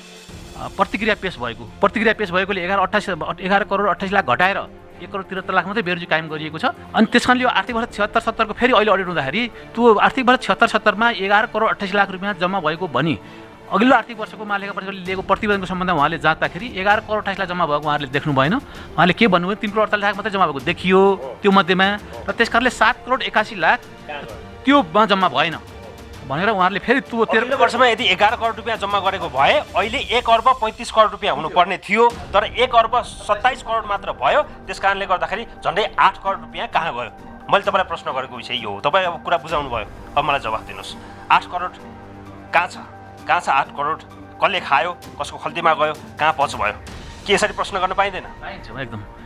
प्रतिक्रिया पेश भएकोले 11 करोड 28 लाख घटाएर 1 करोड 73 लाख मात्रै बेरोजु कायम गरिएको छ। अनि त्यस कारणले यो आर्थिक वर्ष 76-77को फेरि अहिले अडिट हुँदाखेरि त्यो आर्थिक वर्ष 76-77मा 11 करोड 28 लाख रुपियाँ जम्मा भएको भनी अघिल्लो आर्थिक वर्षको महालेखा परीक्षकले लिएको प्रतिवेदनको सम्बन्धमा उहाँले जाँच्दाखेरि 11 करोड 28 लाख जम्मा भएको उहाँहरूले देख्नु भएन। उहाँले के भन्नुभयो, 3 करोड 48 लाख मात्रै जम्मा भएको देखियो त्यो मध्येमा, र त्यस कारणले 7 करोड 81 लाख त्योमा जम्मा भएन। भनेर उहाँहरूले फेरि त्यो अघिल्लो वर्षमा यदि 11 करोड रुपियाँ जम्मा गरेको भए अहिले 1 अर्ब 35 करोड रुपियाँ हुनुपर्ने थियो, तर 1 अर्ब 27 करोड मात्र भयो। त्यस कारणले गर्दाखेरि झन्डै 8 करोड रुपियाँ कहाँ गयो? मैले तपाईँलाई प्रश्न गरेको विषय यो हो। तपाईँ अब कुरा बुझाउनु भयो, अब मलाई जवाफ दिनुहोस्। 8 करोड कहाँ छ? 8 करोड? कसले खायो? कसको खल्तीमा गयो? कहाँ पच भयो? के यसरी प्रश्न गर्न पाइँदैन? पाइन्छ,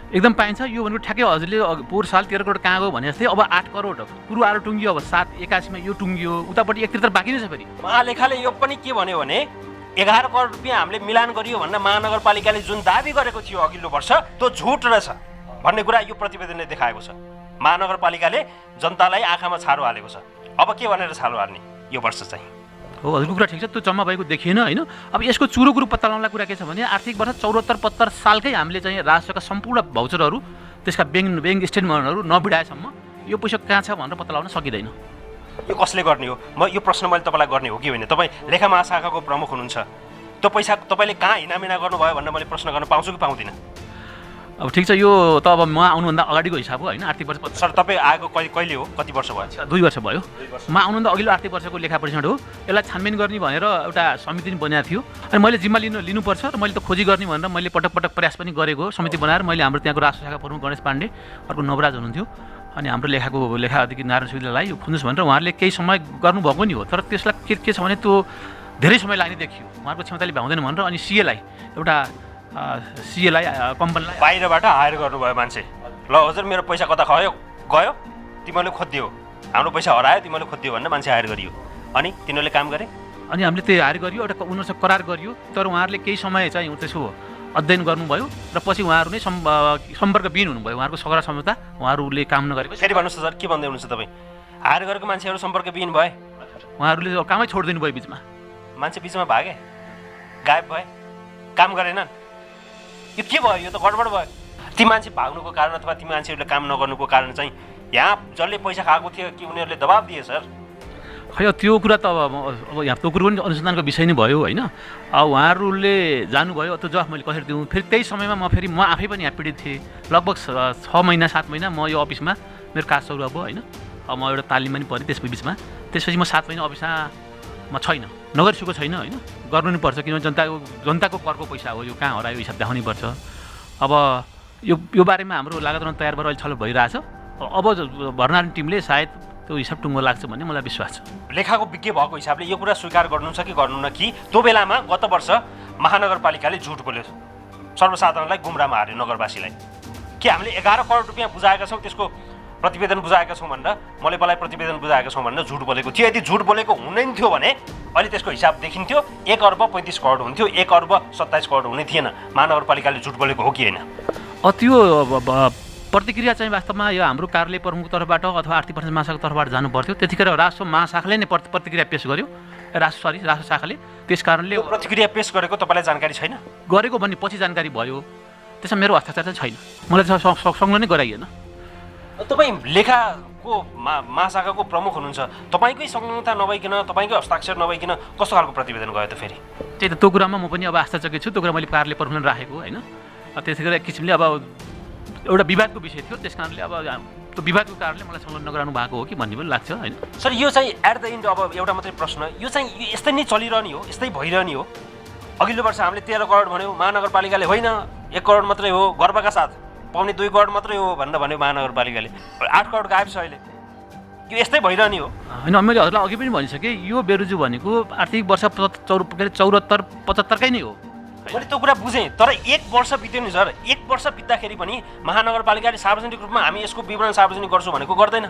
एकदम पाइन्छ। यो भनेको ठ्याक्कै हजुरले पोहोर साल 13 करोड कहाँ गयो भने जस्तै अब 8 करोड पुरो आरो टुङ्गियो, अब 781 मा यो टुङ्गियो, उतापट्टि 1 बाँकी नै छ फेरि। महालेखाले यो पनि के भन्यो भने 11 करोड रुपियाँ हामीले मिलान गरियो भनेर महानगरपालिकाले जुन दाबी गरेको थियो अघिल्लो वर्ष त्यो झुट रहेछ भन्ने कुरा यो प्रतिवेदनले देखाएको छ। महानगरपालिकाले जनतालाई आँखामा छारो हालेको छ। अब के भनेर छारो हाल्ने यो वर्ष चाहिँ? हो, हजुरको कुरा ठिक छ, त्यो जम्मा भएको देखिएन होइन। अब यसको चुरोको रूप पत्ता लगाउनलाई कुरा के छ भने आर्थिक वर्ष 74-75 सालकै हामीले चाहिँ राजस्वका सम्पूर्ण भाउचरहरू, त्यसका ब्याङ्क स्टेटमेन्टहरू नबिडाएसम्म यो पैसा कहाँ छ भनेर पत्ता लगाउन सकिँदैन। यो कसले गर्ने हो? म यो प्रश्न मैले तपाईँलाई गर्ने हो कि होइन? तपाईँ लेखा महाशाखाको प्रमुख हुनुहुन्छ, त्यो पैसा तपाईँले कहाँ हिनामिना गर्नुभयो भनेर मैले प्रश्न गर्न पाउँछु कि पाउँदिनँ? अब ठिक छ, यो त अब म आउनुभन्दा अगाडिको हिसाब हो होइन। आर्थिक वर्ष सर तपाईँ आएको कहिले हो? कति वर्ष भयो? 2 वर्ष भयो। म आउनुभन्दा अघिल्लो आर्थिक वर्षको लेखा परीक्षण हो। यसलाई छानबिन गर्ने भनेर एउटा समिति बनाएको थियो अनि मैले जिम्मा लिनुपर्छ र मैले त खोजी गर्ने भनेर मैले पटक प्रयास पनि गरेको। समिति बनाएर मैले हाम्रो त्यहाँको राष्ट्र शाखा प्रमुख गणेश पाण्डे, अर्को नवराज हुनुहुन्थ्यो, अनि हाम्रो लेखा अधिकारी नारायण सुवेदीलाई यो खुन्नुहोस् भनेर उहाँहरूले केही समय गर्नुभएको नि हो। तर त्यसलाई के छ भने त्यो धेरै समय लाग्ने देखियो, उहाँको क्षमताले भ्याउँदैन भनेर अनि सीएलाई कम्पनीलाई बाहिरबाट हायर गर्नुभयो मान्छे। ल हजुर मेरो पैसा कता गयो तिमीहरूले खोजिदियो, हाम्रो पैसा हरायो तिमीहरूले खोजिदियो भनेर मान्छे हायर गरियो अनि तिनीहरूले काम गरे। अनि हामीले त्यो हायर गरियो, एउटा उनीहरूसँग करार गरियो। तर उहाँहरूले केही समय चाहिँ त्यसको अध्ययन गर्नुभयो र पछि उहाँहरू नै सम्पर्कविहीन हुनुभयो। उहाँहरूको सगरा क्षमता उहाँहरूले काम नगरेको। फेरि भन्नुहोस् सर, के भन्दै हुनुहुन्छ तपाईँ? हायर गरेको मान्छेहरू सम्पर्कविहीन भए, उहाँहरूले कामै छोडिदिनु भयो बिचमा। मान्छे बिचमा भागे, गायब भए, काम गरेनन्। यो के भयो? यो त गडबड भयो। ती मान्छे भाग्नुको कारण अथवा ती मान्छेहरूले काम नगर्नुको कारण चाहिँ यहाँ जसले पैसा खाएको थियो कि उनीहरूले दबाब दिए सर? खै त्यो कुरा त अब यहाँ त्यो कुरो पनि अनुसन्धानको विषय नै भयो होइन। अब उहाँहरूले जानुभयो, त्यो जवाफ मैले कसरी दिउँ? फेरि त्यही समयमा म आफै पनि यहाँ पीडित थिएँ। लगभग 6 महिना 7 महिना म यो अफिसमा मेरो काज सुरु अब होइन। अब म एउटा तालिममा पनि परेँ त्यसको बिचमा। त्यसपछि म 7 महिना अफिसमा छैन, नगरिसकेको छैन होइन। गर्नु नै पर्छ, किनभने जनताको करको पैसा हो, यो कहाँ हरायो हिसाब देखाउनै पर्छ। अब यो बारेमा हाम्रो लागत तयार भएर अहिले छलफल भइरहेछ। अब भर्ना टिमले सायद त्यो हिसाब टुङ्गो लाग्छ भन्ने मलाई विश्वास छ। लेखाको विज्ञ भएको हिसाबले यो कुरा स्वीकार गर्नु छ कि गर्नु न कि त्यो बेलामा गत वर्ष महानगरपालिकाले झुट बोल्यो, सर्वसाधारणलाई गुमराहमा हार्यो नगरवासीलाई। के हामीले 11 करोड रुपियाँ बुझाएका छौँ, त्यसको प्रतिवेदन बुझाएका छौँ भनेर मलेपलाई प्रतिवेदन बुझाएका छौँ भनेर झुट बोलेको थियो? यदि झुट बोलेको हुँदैन थियो भने अहिले त्यसको हिसाब देखिन्थ्यो, 1 अर्ब 35 करोड हुन्थ्यो, 1 अर्ब 27 करोड हुने थिएन। महानगरपालिकाले झुट बोलेको हो कि होइन? त्यो प्रतिक्रिया चाहिँ वास्तवमा यो हाम्रो कार्यालय प्रमुखको तर्फबाट अथवा आर्थिक प्रशासन महाशाखाको तर्फबाट जानु पर्थ्यो। त्यतिखेर राजस्व महाशाखाले नै प्रतिक्रिया पेश गर्यो, राजस्व शाखाले। त्यस कारणले प्रतिक्रिया पेश गरेको तपाईँलाई जानकारी छैन? गरेको भन्ने पछि जानकारी भयो, त्यसमा मेरो हस्ताक्षर चाहिँ छैन, मलाई संलग्न नै गराइएन। तपाईँ लेखाको महाशाखाको प्रमुख हुनुहुन्छ, तपाईँकै संलग्नता नभइकन, तपाईँकै हस्ताक्षर नभइकन कस्तो खालको प्रतिवेदन गयो त फेरि? त्यही त त्यो कुरामा म पनि अब आश्चर्यचकित छु। त्यो कुरा मैले कार्यालय प्रमुखलाई राखेको होइन। त्यतिखेर एक किसिमले अब एउटा विवादको विषय थियो, त्यस कारणले अब त्यो विवादको कारणले मलाई संलग्न नगराउनु भएको हो कि भन्ने पनि लाग्छ होइन। सर यो चाहिँ एट द एन्ड अब एउटा मात्रै प्रश्न, यो चाहिँ यस्तै नै चलिरहने हो, यस्तै भइरहने हो? अघिल्लो वर्ष हामीले 13 करोड भन्यौँ, महानगरपालिकाले होइन 1 करोड मात्रै हो, गर्वका साथ पाउने 2 करोड मात्रै हो भनेर भन्यो महानगरपालिकाले। 8 करोड गायब छ अहिले। यो यस्तै भइरहने हो होइन? मैले हजुरलाई अघि पनि भनिसकेँ, यो बेरुजु भनेको आर्थिक वर्ष 74-75कै नै हो। मैले त्यो कुरा बुझेँ, तर 1 वर्ष बित्यो नि सर। 1 वर्ष बित्दाखेरि पनि महानगरपालिकाले सार्वजनिक रूपमा हामी यसको विवरण सार्वजनिक गर्छौँ भनेको गर्दैन।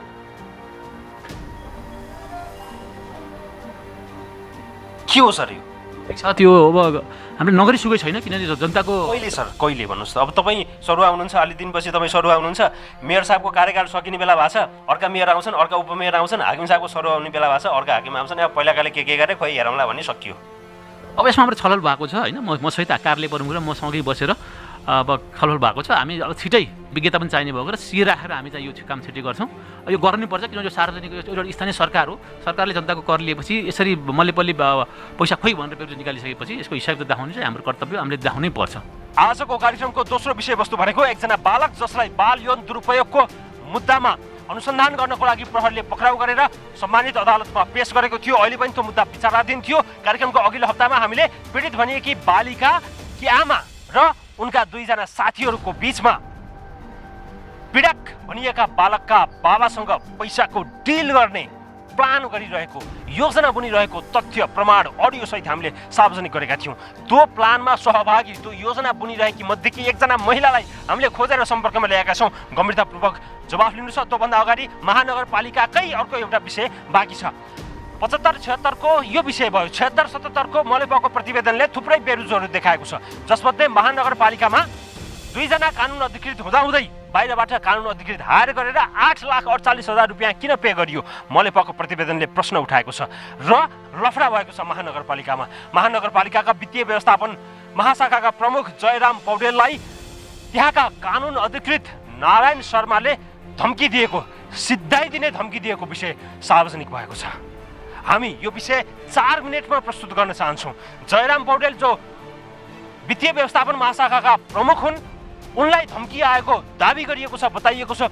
के हो सर यो? ठिक छ, त्यो अब हामीले नगरिसकेको छैन, किनभने जनताको कहिले सर, कहिले भन्नुहोस् त? अब तपाईँ सरुवा हुनुहुन्छ, अलि दिनपछि तपाईँ सरुवा हुनुहुन्छ, मेयर साहबको कार्यकाल सकिने बेला भएको छ, अर्का मेयर आउँछन्, अर्का उपमेयर आउँछन्, हाकिम साहबको सरुवा हुने बेला भएको छ, अर्का हाकिम आउँछन्। अब पहिलाकाले के गरे खोइ हेरौँला भन्ने सकियो। अब यसमा हाम्रो छलफल भएको छ होइन। म सहित कार्यालय प्रमुख र मसँगै बसेर अब छलफल भएको छ। हामी अब छिटै विज्ञता पनि चाहिने भएको र सिए राखेर हामी चाहिँ यो काम छिटै गर्छौँ। यो गर्नुपर्छ, किनभने यो सार्वजनिक एउटा स्थानीय सरकार हो। सरकारले जनताको कर लिएपछि यसरी मल्लेपल्ली पैसा खोइ भनेर बेरुजु निकालिसकेपछि यसको हिसाब त देखाउनु चाहिँ हाम्रो कर्तव्य, हामीले देखाउनै पर्छ। आजको कार्यक्रमको दोस्रो विषयवस्तु भनेको एकजना बालक जसलाई बाल यौन दुरुपयोगको मुद्दामा अनुसन्धान गर्नको लागि प्रहरीले पक्राउ गरेर सम्मानित अदालतमा पेश गरेको थियो। अहिले पनि त्यो मुद्दा विचाराधीन थियो। कार्यक्रमको अघिल्लो हप्तामा हामीले पीडित भनिएकी बालिका कि आमा र उनका दुईजना साथीहरूको बीचमा पीडक भनिएका बालकका बाबासँग पैसाको डिल गर्ने प्लान गरिरहेको, योजना बुनिरहेको तथ्य प्रमाण अडियो सहित हामीले सार्वजनिक गरेका थियौँ। त्यो प्लानमा सहभागी, त्यो योजना बुनिरहेकी मध्येकी एकजना महिलालाई हामीले खोजेर सम्पर्कमा ल्याएका छौँ। गम्भीरतापूर्वक जवाफ लिनु छ। त्योभन्दा अगाडि महानगरपालिकाकै अर्को एउटा विषय बाँकी छ। 75-76 को यो विषय भयो। 76-77 को मलेपाको प्रतिवेदनले थुप्रै बेरुजुहरू देखाएको छ, जसमध्ये महानगरपालिकामा दुईजना कानुन अधिकृत हुँदाहुँदै बाहिरबाट कानुन अधिकृत हायर गरेर 8,48,000 रुपियाँ किन पे गरियो? मलेपाको प्रतिवेदनले प्रश्न उठाएको छ र लफडा भएको छ महानगरपालिकामा। महानगरपालिकाका वित्तीय व्यवस्थापन महाशाखाका प्रमुख जयराम पौडेललाई त्यहाँका कानुन अधिकृत नारायण शर्माले धम्की दिएको, सिधाइदिने धम्की दिएको विषय सार्वजनिक भएको छ। हामी यो विषय 4 मिनेटमा प्रस्तुत गर्न चाहन्छौँ। जयराम पौडेल जो वित्तीय व्यवस्थापन महाशाखाका प्रमुख हुन्, उनलाई धम्की आएको दाबी गरिएको छ, बताइएको छ।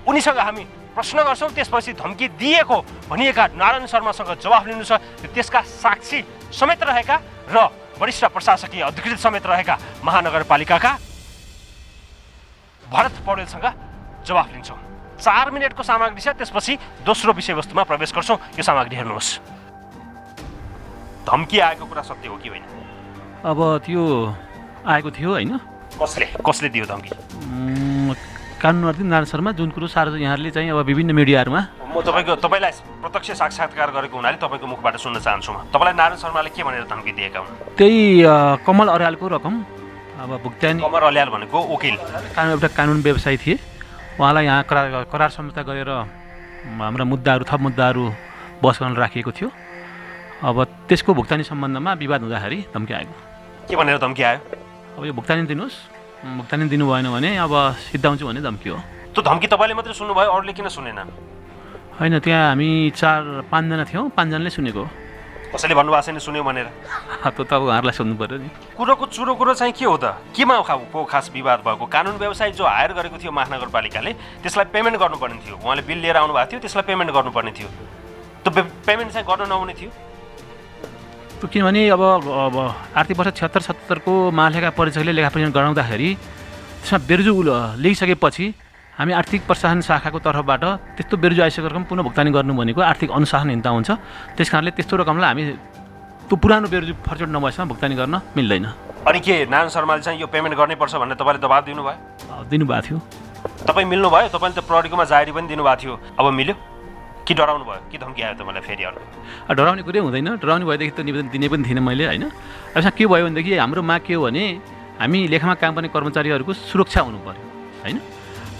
उनीसँग हामी प्रश्न गर्छौँ। त्यसपछि धम्की दिएको भनिएका नारायण शर्मासँग जवाफ लिनु छ। त्यसका साक्षी समेत रहेका र वरिष्ठ प्रशासकीय अधिकृत समेत रहेका महानगरपालिकाका भरत पौडेलसँग जवाफ लिन्छौँ। 4 मिनेटको सामग्री छ। त्यसपछि दोस्रो विषयवस्तुमा प्रवेश गर्छौँ। यो सामग्री हेर्नुहोस्। धम्की आएको कुरा सत्य हो कि होइन? अब त्यो आएको थियो होइन। कसले दियो धम्की? कानुन अधिकृत नारायण शर्मा, जुन कुरो सार्वजनिक यहाँहरूले चाहिँ अब विभिन्न मिडियाहरूमा म तपाईँलाई प्रत्यक्ष साक्षात्कार गरेको हुनाले तपाईँको मुखबाट सुन्न चाहन्छु। म तपाईँलाई नारायण शर्माले के भनेर धम्की दिएका हुन्? त्यही कमल अर्यालको रकम अब भुक्तानी। कमल अर्याल भनेको वकिल, एउटा कानुन व्यवसायी थिए। उहाँलाई यहाँ करार सम्झौता गरेर हाम्रा मुद्दाहरू, थप मुद्दाहरू बहस गर्न राखिएको थियो। अब त्यसको भुक्तानी सम्बन्धमा विवाद हुँदाखेरि धम्की आएको। के भनेर धम्की आयो? अब यो भुक्तानी दिनुहोस्, भुक्तानी दिनु भएन भने अब सिद्धाउँछु भन्ने धम्की हो। त्यो धम्की तपाईँले मात्रै सुन्नुभयो, अरूले किन सुनेनन्? होइन, त्यहाँ हामी 4-5 जना थियौँ, 5 जनाले सुनेको। कसैले भन्नुभएको छैन सुन्यो भनेर? त्यो त अब उहाँहरूलाई सोध्नु पऱ्यो नि। कुरोको चुरो कुरो चाहिँ के हो त? केमा खास विवाद भएको? कानुन व्यवसायी जो हायर गरेको थियो महानगरपालिकाले, त्यसलाई पेमेन्ट गर्नुपर्ने थियो। उहाँले बिल लिएर आउनु भएको थियो, त्यसलाई पेमेन्ट गर्नुपर्ने थियो। त्यो पेमेन्ट चाहिँ गर्न नहुने थियो। किनभने अब आर्थिक वर्ष 76-77 को महालेखा परीक्षकले लेखा परीक्षण गराउँदाखेरि त्यसमा बेरुजु लेखिसकेपछि हामी आर्थिक प्रशासन शाखाको तर्फबाट त्यस्तो बेरुजु आइसकेको रकम पुनः भुक्तानी गर्नु भनेको आर्थिक अनुशासनहीनता हुन्छ। त्यस कारणले त्यस्तो रकमलाई हामी त्यो पुरानो बेरुजु फर्चोट नभएसम्म भुक्तानी गर्न मिल्दैन। अनि के नारायण शर्माले चाहिँ यो पेमेन्ट गर्नुपर्छ भन्ने तपाईँले दबाब दिनुभयो? दिनुभएको थियो। तपाईँ मिल्नु भयो? तपाईँले त प्रहरीकोमा जाहेरी पनि दिनुभएको थियो। अब मिल्यो कि डराउनु भयो? कि धम्की आयो तपाईँलाई फेरि अर्को? डराउने कुरै हुँदैन। डराउने भएदेखि त निवेदन दिने पनि थिएन मैले होइन। यसमा के भयो भनेदेखि हाम्रो माग के हो भने हामी लेखामा काम गर्ने कर्मचारीहरूको सुरक्षा हुनु पर्यो होइन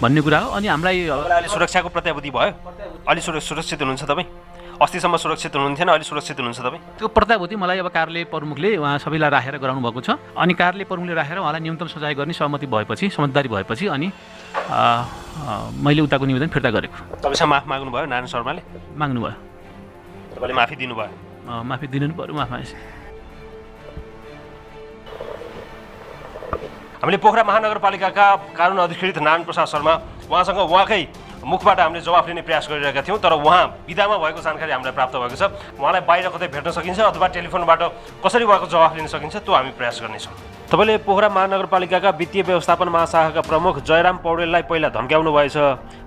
भन्ने कुरा हो। अनि हामीलाई अहिले सुरक्षाको प्रत्याभूति भयो? अलि सुरक्षित हुनुहुन्छ तपाईँ? अस्तिसम्म सुरक्षित हुनुहुन्थेन, अहिले सुरक्षित हुनुहुन्छ तपाईँ? त्यो प्रत्याभूति मलाई अब कार्यालय प्रमुखले उहाँ सबैलाई राखेर गराउनु भएको छ। अनि कार्यालय प्रमुखले राखेर उहाँलाई न्यूनतम सजाय गर्ने सहमति भएपछि, समझदारी भएपछि अनि मैले उताको निवेदन फिर्ता गरेको। तपाईँसँग माफ माग्नु भयो नारायण शर्माले? माग्नु भयो। तपाईँले माफी दिनुभयो? माफी दिनु नि पऱ्यो। माफ मागेपछि हामीले पोखरा महानगरपालिकाका कानुन अधिकृत नारायण प्रसाद शर्मा, उहाँसँग उहाँकै मुखबाट हामीले जवाफ लिने प्रयास गरिरहेका थियौँ। तर उहाँ विधामा भएको जानकारी हामीलाई प्राप्त भएको छ। उहाँलाई बाहिर कतै भेट्न सकिन्छ अथवा टेलिफोनबाट कसरी उहाँको जवाफ लिन सकिन्छ त्यो हामी प्रयास गर्नेछौँ। तपाईँले पोखरा महानगरपालिकाका वित्तीय व्यवस्थापन महाशाखाका प्रमुख जयराम पौडेललाई पहिला धम्क्याउनु भएछ,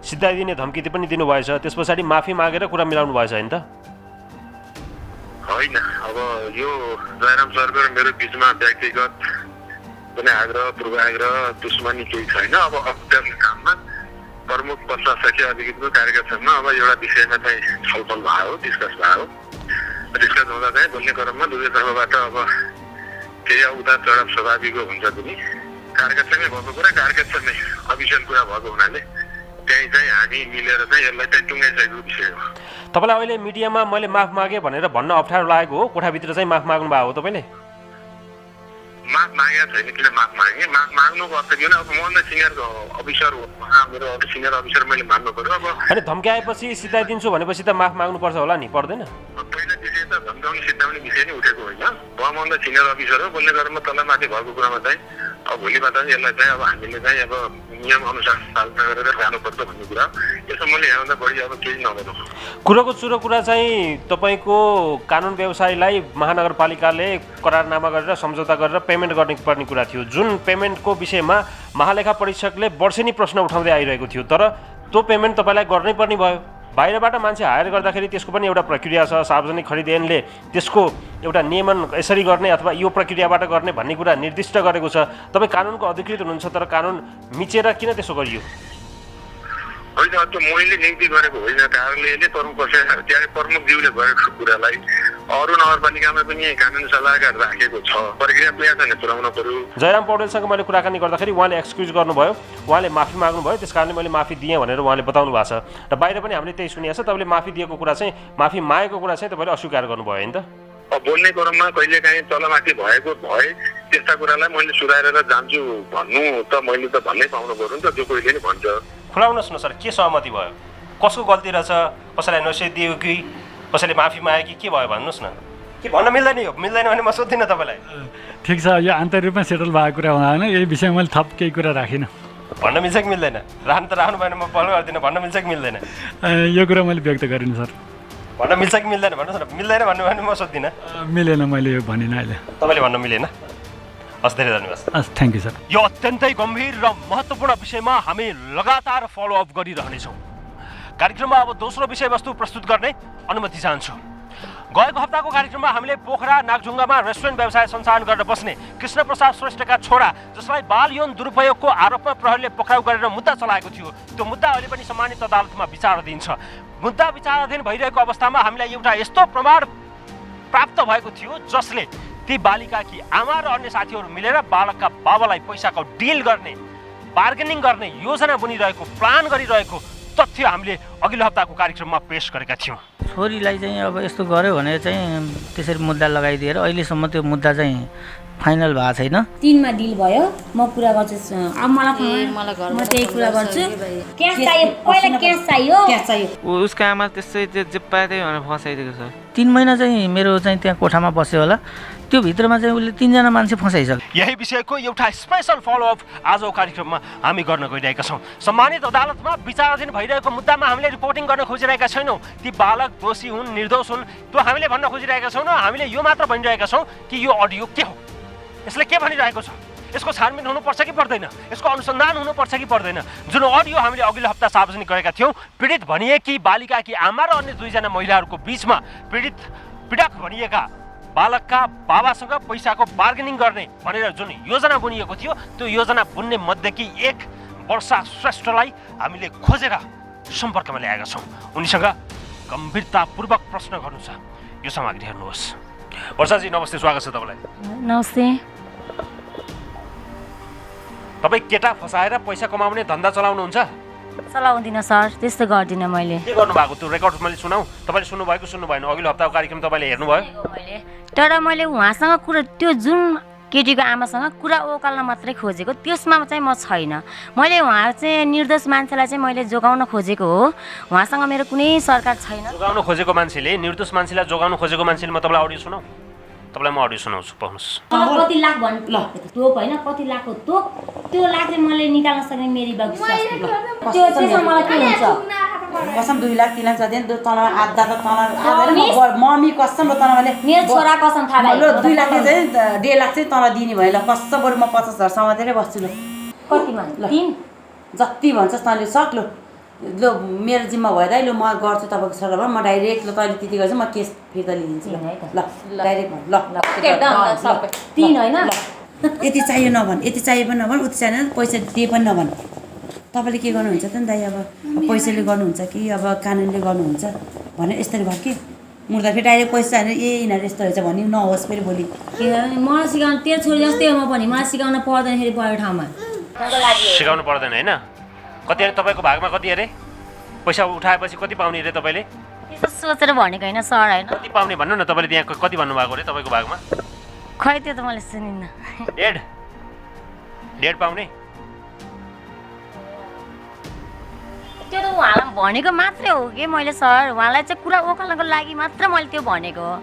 सिधाइदिने धम्की पनि दिनुभएछ, त्यस पछाडि माफी मागेर कुरा मिलाउनु भएछ होइन त? होइन, अब यो जयराम सरको र मेरो बिचमा व्यक्तिगत कुनै आग्रह पूर्वाग्रह दुश्मनी केही छैन। अब अख्तियारको काममा प्रमुख प्रशासकीय अधिकृतको कार्यक्षेत्रमा अब एउटा विषयमा चाहिँ छलफल भयो, डिस्कस भयो। डिस्कस हुँदा चाहिँ बोल्ने क्रममा दुवै तर्फबाट अब केही उतार चढाव स्वाभाविक हुन्छ पनि। कार्यक्षेत्रमै भएको कुरा कार्यक्षेत्रमै अफिसियल कुरा भएको हुनाले त्यही चाहिँ हामी मिलेर चाहिँ यसलाई चाहिँ टुङ्गाइसकेको विषय हो। तपाईँलाई अहिले मिडियामा मैले माफ मागेँ भनेर भन्न अप्ठ्यारो लागेको हो? कोठाभित्र चाहिँ माफ माग्नु भएको हो तपाईँले? माफ मागेको छैन। किन माफ मागेँ? माफ माग्नुको अर्थ के भने अब म सिनियर अफिसर हो, मेरो सिनियर अफिसर मैले मान्नु पर्यो। अब अनि धम्क्याएपछि सिधाइदिन्छु भनेपछि त माफ माग्नुपर्छ होला नि, पर्दैन? पहिला विषय त धम्काउने सिद्धाउने विषय नै उठेको होइन। मभन्दा सिनियर अफिसर हो, बोल्ने गरेर तल माथि भएको कुरामा चाहिँ अब भोलिबाट यसलाई चाहिँ अब हामीले चाहिँ अब नियम अनुसार पालना गरेर जानुपर्छ भन्ने कुरा। यसो मैले यहाँभन्दा बढी अब केही नगरौँ। कुरोको चुरो कुरा चाहिँ तपाईँको कानुन व्यवसायीलाई महानगरपालिकाले करारनामा गरेर सम्झौता गरेर पेमेन्ट गर्ने पर्ने कुरा थियो, जुन पेमेन्टको विषयमा महालेखा परीक्षकले वर्षेनी प्रश्न उठाउँदै आइरहेको थियो। तर त्यो पेमेन्ट तपाईँलाई गर्नै पर्ने भयो। बाहिरबाट मान्छे हायर गर्दाखेरि त्यसको पनि एउटा प्रक्रिया छ। सार्वजनिक खरिद ऐनले त्यसको एउटा नियमन यसरी गर्ने अथवा यो प्रक्रियाबाट गर्ने भन्ने कुरा निर्दिष्ट गरेको छ। तपाईँ कानुनको अधिकृत हुनुहुन्छ, तर कानुन मिचेर किन त्यसो गरियो? होइन, त्यो मैले नियुक्ति गरेको होइन, कार्यालयले प्रमुखज्यूले गरेको कुरालाई अरू नगरपालिकामा पनि कानुन सल्लाहकार राखेको छ। प्रक्रिया चाहिँ पुऱ्याउन पर्यो। जयराम पौडेलसँग मैले कुराकानी गर्दाखेरि उहाँले एक्सक्युज गर्नुभयो, उहाँले माफी माग्नुभयो, त्यस कारणले मैले माफी दिएँ भनेर उहाँले बताउनु भएको छ र बाहिर पनि हामीले त्यही सुनिएको छ। तपाईँले माफी दिएको कुरा चाहिँ, माफी मागेको कुरा चाहिँ तपाईँले अस्वीकार गर्नुभयो होइन त? बोल्ने क्रममा कहिलेकाहीँ तलमाथि भएको भए त्यस्ता कुरालाई मैले सुधारेर जान्छु भन्नु त मैले त भन्नै पाउनु पर्यो नि त, त्यो कोहीले नि भन्छ। खुलाउनुहोस् न सर, के सहमति भयो? कसको गल्ती रहेछ? कसैलाई नोटिस दियो कि कसैले माफी माग्यो कि के भयो भन्नुहोस् न। के भन्न मिल्दैन? यो मिल्दैन भने म सोध्दिनँ तपाईँलाई। ठिक छ, यो आन्तरिक रूपमा सेटल भएको कुरा होइन, यही विषयमा मैले थप केही कुरा राखिनँ। भन्न मिल्छ कि मिल्दैन? राख्नु त राख्नु भएन, म पहल गर्दिनँ। भन्न मिल्छ कि मिल्दैन? यो कुरा मैले व्यक्त गरिनँ सर। भन्न मिल्छ कि मिल्दैन भन्नुहोस् न। मिल्दैन भन्नु भने म सोध्दिनँ। मिलेन, मैले यो भनिनँ अहिले। तपाईँले भन्नु मिलेन? हस्, धेरै धन्यवाद। हस्, थ्याङ्क यू सर। यो अत्यन्तै गम्भीर र महत्त्वपूर्ण विषयमा हामी लगातार फलोअप गरिरहनेछौँ। कार्यक्रममा अब दोस्रो विषयवस्तु प्रस्तुत गर्ने अनुमति चाहन्छु। गएको हप्ताको कार्यक्रममा हामीले पोखरा नागढुङ्गामा रेस्टुरेन्ट व्यवसाय सञ्चालन गर्न बस्ने कृष्ण प्रसाद श्रेष्ठका छोरा, जसलाई बाल यौन दुरुपयोगको आरोपमा प्रहरीले पक्राउ गरेर मुद्दा चलाएको थियो, त्यो मुद्दा अहिले पनि सम्मानित अदालतमा विचाराधीन छ। मुद्दा विचाराधीन भइरहेको अवस्थामा हामीलाई एउटा यस्तो प्रमाण प्राप्त भएको थियो जसले ती बालिकाकी आमा र अन्य साथीहरू मिलेर बालकका बाबालाई पैसाको डिल गर्ने, बार्गेनिङ गर्ने योजना बनिरहेको, प्लान गरिरहेको तथ्य हामीले अघिल्लो हप्ताको कार्यक्रममा पेश गरेका थियौँ। छोरीलाई चाहिँ अब यस्तो गर्यो भने चाहिँ त्यसरी मुद्दा लगाइदिएर अहिलेसम्म त्यो मुद्दा चाहिँ फाइनल भएको छैन। 3 मा डिल भयो, म पुरा गर्छु। अब मलाई म त्यही कुरा गर्छु। क्यास चाहियो, पहिला क्यास चाहियो, क्यास चाहियो। उसको आमा त्यसै जे पाए त्यही भनेर फसाइदिएको छ। 3 महिना चाहिँ मेरो चाहिँ त्यहाँ कोठामा बस्यो होला, त्यो भित्रमा चाहिँ उसले 3 जना मान्छे फसाइसक्यो। यही विषयको एउटा स्पेशल फलोअप आजको कार्यक्रममा हामी गर्न गइरहेका छौँ। सम्मानित अदालतमा विचाराधीन भइरहेको मुद्दामा हामीले रिपोर्टिङ गर्न खोजिरहेका छैनौँ ती बालक दोषी हुन् निर्दोष हुन्, त्यो हामीले भन्न खोजिरहेका छैनौँ। हामीले यो मात्र भनिरहेका छौँ कि यो अडियो के हो, यसले के भनिरहेको छ, यसको छानबिन हुनुपर्छ कि पर्दैन, यसको अनुसन्धान हुनुपर्छ कि पर्दैन। जुन अडियो हामीले अघिल्लो हप्ता सार्वजनिक गरेका थियौँ, पीडित भनिए कि बालिकाकी आमा र अन्य 2 जना महिलाहरूको बिचमा पीडक भनिएका बालकका बाबासँग पैसाको बार्गेनिङ गर्ने भनेर जुन योजना बुनिएको थियो, त्यो योजना बुन्ने मध्येकी एक वर्षा श्रेष्ठलाई हामीले खोजेर सम्पर्कमा ल्याएका छौँ। उनीसँग गम्भीरतापूर्वक प्रश्न गर्नु छ। यो सामग्री हेर्नुहोस्। वर्षाजी नमस्ते, स्वागत छ तपाईँलाई। नमस्ते। तपाईँ केटा फसाएर पैसा कमाउने धन्दा चलाउनुहुन्छ? चलाउँदिनँ सर, त्यस्तो गर्दिनँ मैले। के गर्नुभएको त्यो रेकर्ड मैले सुनाऊ? तपाईँले सुन्नुभएको सुन्नु भएन? अघिल्लो हप्ताको कार्यक्रम तपाईँले हेर्नुभयो? तर मैले उहाँसँग कुरा, त्यो जुन केटीको आमासँग कुरा ओकाल्न मात्रै खोजेको, त्यसमा चाहिँ म छैन। मैले उहाँ चाहिँ निर्दोष मान्छेलाई चाहिँ मैले जोगाउन खोजेको हो, उहाँसँग मेरो कुनै सरकार छैन। जोगाउन खोजेको मान्छेले, निर्दोष मान्छेलाई जोगाउन खोजेको मान्छेले, म तपाईँलाई अडियो सुनाऊ? तपाईँलाई म अडियो सुनाउँछु, पाउनुहोस्। कति लाख भन्नु ल, तोप होइन, कति लाखको तोप, त्यो लाख चाहिँ मैले निकाल्न सक्ने मेरी विश्वास। त्यो चाहिँ मलाई के हुन्छ? कसम 2 लाख 3 लाख जति तल आधा त तल मम्मी कसम तल मैले मेरो छोरा कसम थाहा भयो। ल 2 लाख चाहिँ 1.5 लाख चाहिँ तल दिने भयो ल, कसम बरु म 50,000 समातेरै बस्छु ल। कतिमा? 3 जति भन्छस् तैँले सक ल। ल मेरो जिम्मा भयो दाइ, ल म गर्छु तपाईँको सल्लाहमा, म डाइरेक्ट ल तैँले त्यति गर्छु, म केस फिर्ता लिदिन्छु ल। डाइरेक्ट भन् ल। 3 होइन, यति चाहियो नभन्, यति चाहियो पनि नभन्, उति चाहिएन पैसा दिए पनि नभन्। तपाईँले के गर्नुहुन्छ त नि दाइ? अब पैसाले गर्नुहुन्छ कि अब कानुनले गर्नुहुन्छ भनेर यसरी भयो कि मुर्दा फेरि डाइरेक्ट पैसा चाहिने, ए यिनीहरू यस्तो रहेछ भन्ने नहोस् फेरि भोलि। मलाई सिकाउनु, त्यो छोरी जस्तै हो म पनि, मलाई सिकाउन पर्दैन फेरि पढ्यो ठाउँमा। सिकाउनु पर्दैन होइन? कति अरे तपाईँको भागमा कति अरे? पैसा उठाएपछि कति पाउने अरे तपाईँले? त्यस्तो सोचेर भनेको होइन सर, होइन। कति पाउने भन्नु न, तपाईँले त्यहाँ कति भन्नुभएको अरे तपाईँको भागमा? खै त्यो त मैले सुनिनँ। 1.5 पाउने? त्यो त उहाँलाई भनेको मात्रै हो कि मैले सर, उहाँलाई चाहिँ कुरा ओकाल्नको लागि मात्र मैले त्यो भनेको हो।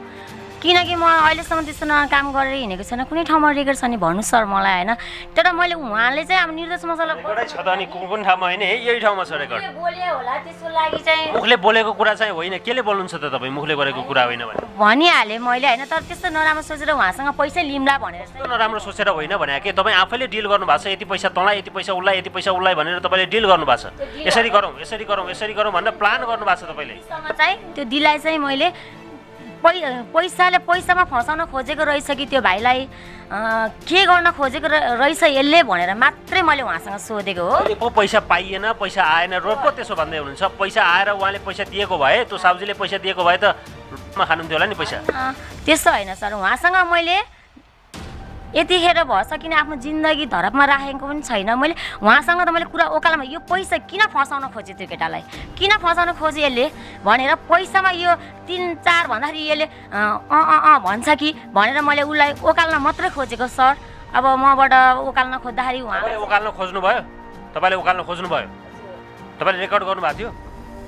किनकि म अहिलेसम्म त्यस्तो काम गरेर हिँडेको छैन कुनै ठाउँमा रेकर्ड छ नि भन्नु सर मलाई होइन तर मैले उहाँले चाहिँ अब निर्देश मसला रेकर्डै छ त अनि कुन ठाउँमा होइन यही ठाउँमा छ रेकर्ड बोले होला त्यसको लागि चाहिँ मुखले बोलेको कुरा चाहिँ होइन केले बोल्नुहुन्छ त तपाईँ मुखले गरेको कुरा होइन भने भनिहालेँ मैले होइन तर त्यस्तो नराम्रो सोचेर उहाँसँग पैसा लिम्ला भनेर त्यस्तो नराम्रो सोचेर होइन भने के तपाईँ आफैले डिल गर्नु भएको छ यति पैसा तँलाई यति पैसा उसलाई यति पैसा उसलाई भनेर तपाईँले डिल गर्नु भएको छ यसरी गरौँ यसरी गरौँ यसरी गरौँ भनेर प्लान गर्नु भएको छ तपाईँले चाहिँ त्यो दिलाई चाहिँ मैले पैसामा फसाउन खोजेको रहेछ कि त्यो भाइलाई के गर्न खोजेको रहेछ यसले भनेर मात्रै मैले उहाँसँग सोधेको हो पो पैसा पाइएन पैसा आएन रोड पो त्यसो भन्दै हुनुहुन्छ पैसा आएर उहाँले पैसा दिएको भए त्यो साउजीले पैसा दिएको भए त खानुहुन्थ्यो होला नि पैसा त्यस्तो होइन सर उहाँसँग मैले यतिखेर भएछ किन आफ्नो जिन्दगी धरपमा राखेको पनि छैन मैले उहाँसँग त मैले कुरा ओकालमा यो पैसा किन फसाउन खोजेँ त्यो केटालाई किन फसाउन खोजेँ यसले भनेर पैसामा यो 3-4 भन्दाखेरि यसले भन्छ कि भनेर मैले उसलाई ओकाल्न मात्रै खोजेको सर अब मबाट ओकाल्न खोज्दाखेरि उहाँले ओकाल्न खोज्नुभयो तपाईँले ओकाल्न खोज्नुभयो तपाईँले रेकर्ड गर्नुभएको थियो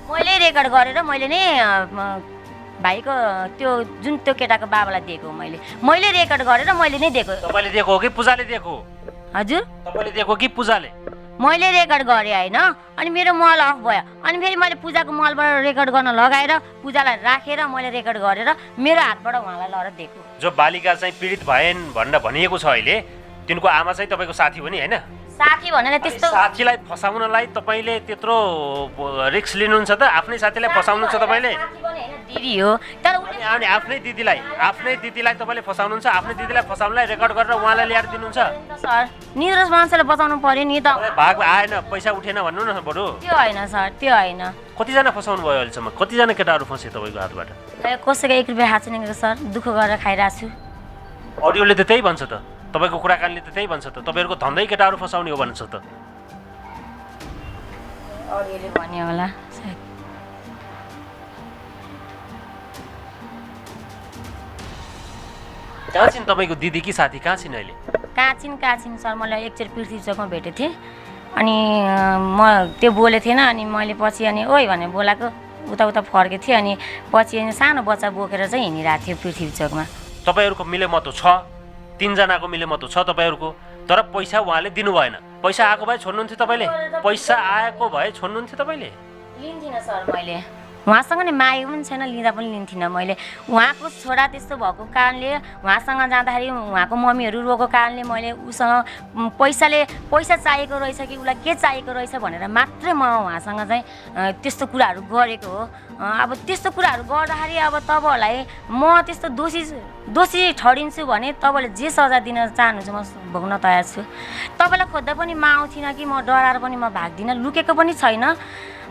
मैले रेकर्ड गरेर मैले नै भाइको त्यो जुन त्यो केटाको बाबालाई दिएको मैले रेकर्ड गरेर मैले नै दिएको तपाईँले दिएको हो कि पूजाले दिएको हजुर तपाईँले दिएको कि पूजाले मैले रेकर्ड गरेँ होइन अनि मेरो मोबाइल अफ भयो अनि फेरि मैले पूजाको मोबाइलबाट रेकर्ड गर्न लगाएर पूजालाई राखेर मैले रेकर्ड गरेर मेरो हातबाट उहाँलाई लगेर दिएको जो बालिका चाहिँ पीडित भएन भनेर भनिएको छ अहिले तिनको आमा चाहिँ तपाईँको साथी हो नि होइन साथी भनेर त्यस्तो साथीलाई फसाउनलाई तपाईँले त्यत्रो रिस्क लिनुहुन्छ त आफ्नै साथीलाई फसाउनुहुन्छ तपाईँले दिदी हो तर अनि आफ्नै दिदीलाई तपाईँले फसाउनुहुन्छ आफ्नै दिदीलाई फसाउनलाई रेकर्ड गरेर उहाँलाई ल्याएर दिनुहुन्छ सर निर्दोष मान्छेले बचाउनु पर्यो नि त भाग आएन पैसा उठेन भन्नु न बरु त्यो होइन सर त्यो होइन कतिजना फसाउनु भयो अहिलेसम्म कतिजना केटाहरू फसे तपाईँको हातबाट कसैको 1 रुपियाँ हात छैन सर दुःख गरेर खाइरहेको छु अडियोले त त्यही भन्छ त तपाईँको कुराकानीले त त्यही भन्छ त तपाईँहरूको धन्दै केटाहरू फसाउने हो भन्छ त अडियोले भन्यो होला कहाँ छिन् तपाईँको दिदी कि साथी कहाँ छिन् अहिले कहाँ छिन् सर मलाई एकचोटि पृथ्वी चोकमा भेटेको थिएँ अनि म त्यो बोलेको थिएन अनि मैले पछि अनि ओइ भनेर बोलाएको उता फर्केको थिएँ अनि पछि अनि सानो बच्चा बोकेर चाहिँ हिँडिरहेको थियो पृथ्वी चोकमा तपाईँहरूको मिलेमतो छ 3 जनाको मिलेमतो छ तपाईँहरूको तर पैसा उहाँले दिनु भएन पैसा आएको भए छोड्नुहुन्थ्यो तपाईँले पैसा आएको भए छोड्नुहुन्थ्यो तपाईँले लिन्थिनँ सर मैले उहाँसँग नि मागेको पनि छैन लिँदा पनि लिन्थिनँ मैले उहाँको छोरा त्यस्तो भएको कारणले उहाँसँग जाँदाखेरि उहाँको मम्मीहरू रोएको कारणले मैले उसँग पैसा चाहिएको रहेछ कि उसलाई के चाहिएको रहेछ भनेर मात्रै म उहाँसँग चाहिँ त्यस्तो कुराहरू गरेको हो अब त्यस्तो कुराहरू गर्दाखेरि अब तपाईँहरूलाई म त्यस्तो दोषी ठहरिन्छु भने तपाईँले जे सजाय दिन चाहनुहुन्छ म भोग्न तयार छु तपाईँलाई खोज्दा पनि म आउँथिनँ कि म डराएर पनि म भाग्दिनँ लुकेको पनि छैन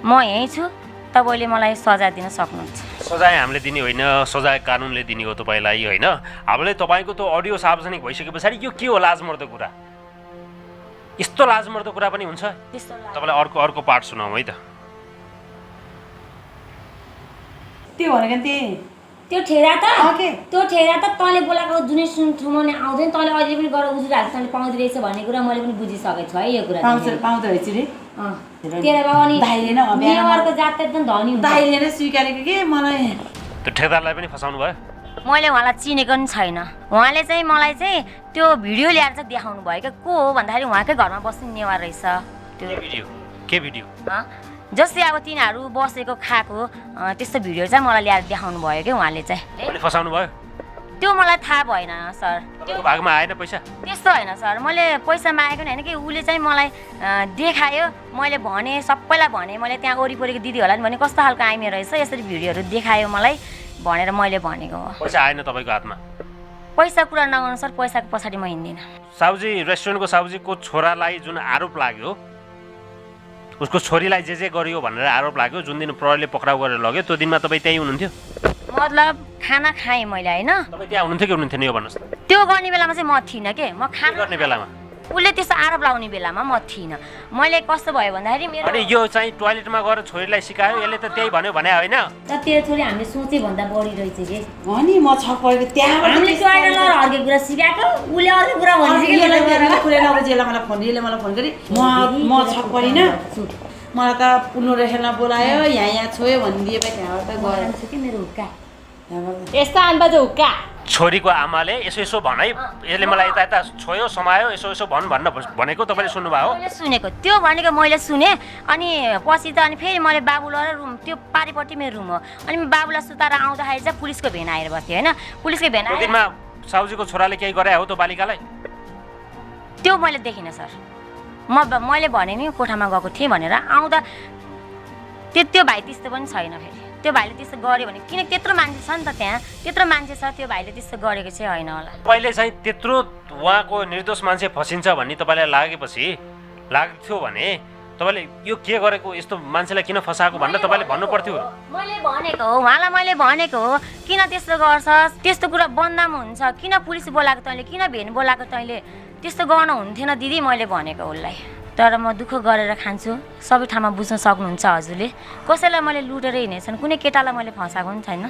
म यहीँ छु तपाईँले मलाई सजाय दिन सक्नुहुन्छ सजाय हामीले दिने होइन सजाय कानुनले दिने हो तपाईँलाई होइन हामीले तपाईँको त्यो अडियो सार्वजनिक भइसके पछाडि यो के हो लाजमर्दो कुरा यस्तो लाजमर्दो कुरा पनि हुन्छ तपाईँलाई अर्को पार्ट सुनाउँ है त त्यो भनेको त्यो ठेरा त तँले बोलाएको जुनै सुन्थुमने आउँदैन तँले अहिले पनि गरेर उजुराहरू तँले पाउँदो रहेछ भन्ने कुरा मैले पनि बुझिसकेको छु है यो कुरा पाउँदो रहेछ रे तेरो बाबा नि दाइले न नेवारको जात एकदम धनी हुन्छ दाइले नै स्वीकारेको के मलाई त्यो ठेकेदारलाई पनि फसाउनु भयो मैले उहाँलाई चिनेको पनि छैन उहाँले चाहिँ मलाई चाहिँ त्यो भिडियो ल्याएर चाहिँ देखाउनु भयो क्या को हो भन्दाखेरि उहाँकै घरमा बस्ने नेवार रहेछ त्यो के भिडियो जस्तै अब तिनीहरू बसेको खाएको त्यस्तो भिडियो चाहिँ मलाई ल्याएर देखाउनु भयो क्या उहाँले चाहिँ फसाउनु भयो त्यो मलाई थाहा भएन सर त्यो भागमा आएन पैसा त्यस्तो होइन सर मैले पैसा मागेको नि होइन कि उसले चाहिँ मलाई देखायो मैले भने सबैलाई भने मैले त्यहाँ वरिपरिको दिदीहरूलाई पनि भने कस्तो खालको आइमे रहेछ यसरी भिडियोहरू देखायो मलाई भनेर मैले भनेको हो पैसा आएन तपाईँको हातमा पैसा कुरा नगर्नु सर पैसाको पछाडि म हिँड्दिनँ साउजी रेस्टुरेन्टको साउजीको छोरालाई जुन आरोप लाग्यो उसको छोरीलाई जे गरियो भनेर आरोप लाग्यो जुन दिन प्रहरीले पक्राउ गरेर लग्यो त्यो दिनमा तपाईँ त्यहीँ हुनुहुन्थ्यो मतलब खाना खाएँ मैले होइन तपाईँ त्यहाँ हुनुहुन्थ्यो कि हुनुहुन्थेन यो भन्नुहोस् त्यो गर्ने बेलामा चाहिँ म थिइनँ के म खाना गर्ने बेलामा उसले त्यस्तो आरोप लगाउने बेलामा म थिइनँ मैले कस्तो भयो भन्दाखेरि मेरो अनि यो चाहिँ टोयलेटमा गएर छोरीलाई सिकायो यसले त त्यही भन्यो भने होइन त तेरो छोरी हामीले सोचे भन्दा बढी रहेछ कि हो नि म छक परेको त्यहाँ हामीले टोयलेट लगेर अर्को कुरा सिकाएको उसले अर्को कुरा भन्छ कुरै नबुझेला मलाई फोन गरी म छक परिनँ मलाई त पुनो रेखेलमा बोलायो यहाँ छोयो भनिदिए त्यहाँबाट त गएर कि मेरो हुक्का यस्तो आनबाज हुक्का छोरीको आमाले यसो भनाइ यसले मलाई यता छोयो समायो यसो भन्न भनेको तपाईँले सुन्नुभयो? मैले सुनेको त्यो भनेको मैले सुने अनि पछि त अनि फेरि मैले बाबुला र रुम त्यो पारिपट्टि मेरो रुम हो अनि बाबुलाई सुताएर आउँदाखेरि चाहिँ पुलिसको भेन आएर बस्थ्यो होइन पुलिसको भेन त्यो दिनमा साउजीको छोराले केही गरे हो त्यो बालिकालाई? त्यो मैले देखिनँ सर मैले भने नि कोठामा गएको थिएँ भनेर आउँदा त्यो भाइ त्यस्तो पनि छैन फेरि त्यो भाइले त्यस्तो गर्यो भने किन त्यत्रो मान्छे छ नि त त्यहाँ त्यत्रो मान्छे छ त्यो भाइले त्यस्तो गरेको चाहिँ होइन होला तपाईँले चाहिँ त्यत्रो उहाँको निर्दोष मान्छे फसिन्छ भन्ने तपाईँलाई लागेपछि लाग्थ्यो भने तपाईँले यो के गरेको यस्तो मान्छेलाई किन फसाएको भनेर तपाईँले भन्नु पर्थ्यो। मैले भनेको हो उहाँलाई मैले भनेको हो किन त्यस्तो गर्छस् त्यस्तो कुरा बदनाम हुन्छ किन पुलिस बोलाएको तैँले किन भेन बोलाएको तैँले त्यस्तो गर्न हुन्थेन दिदी मैले भनेको उसलाई तर म दुःख गरेर खान्छु सबै ठाउँमा बुझ्न सक्नुहुन्छ हजुरले कसैलाई मैले लुटेर हिँडेछन् कुनै केटालाई मैले फसाएको पनि छैन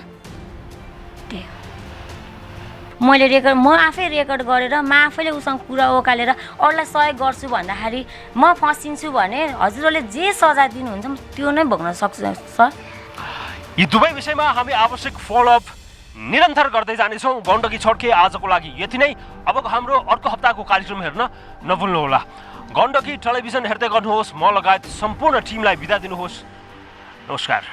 त्यही मैले म आफै रेकर्ड गरेर म आफैले उसँग कुरा ओकालेर अरूलाई सहयोग गर्छु भन्दाखेरि म फसिन्छु भने हजुरहरूले जे सजाय दिनुहुन्छ त्यो नै भोग्न सक्छु सर। यी दुवै विषयमा हामी आवश्यक फलोअप निरन्तर गर्दै जानेछौँ। गण्डकी छड्के आजको लागि यति नै। अब हाम्रो अर्को हप्ताको कार्यक्रम हेर्न नभुल्नुहोला। गण्डकी टेलिभिजन हेर्दै गर्नुहोस्। म लगायत सम्पूर्ण टिमलाई बिदा दिनुहोस्। नमस्कार।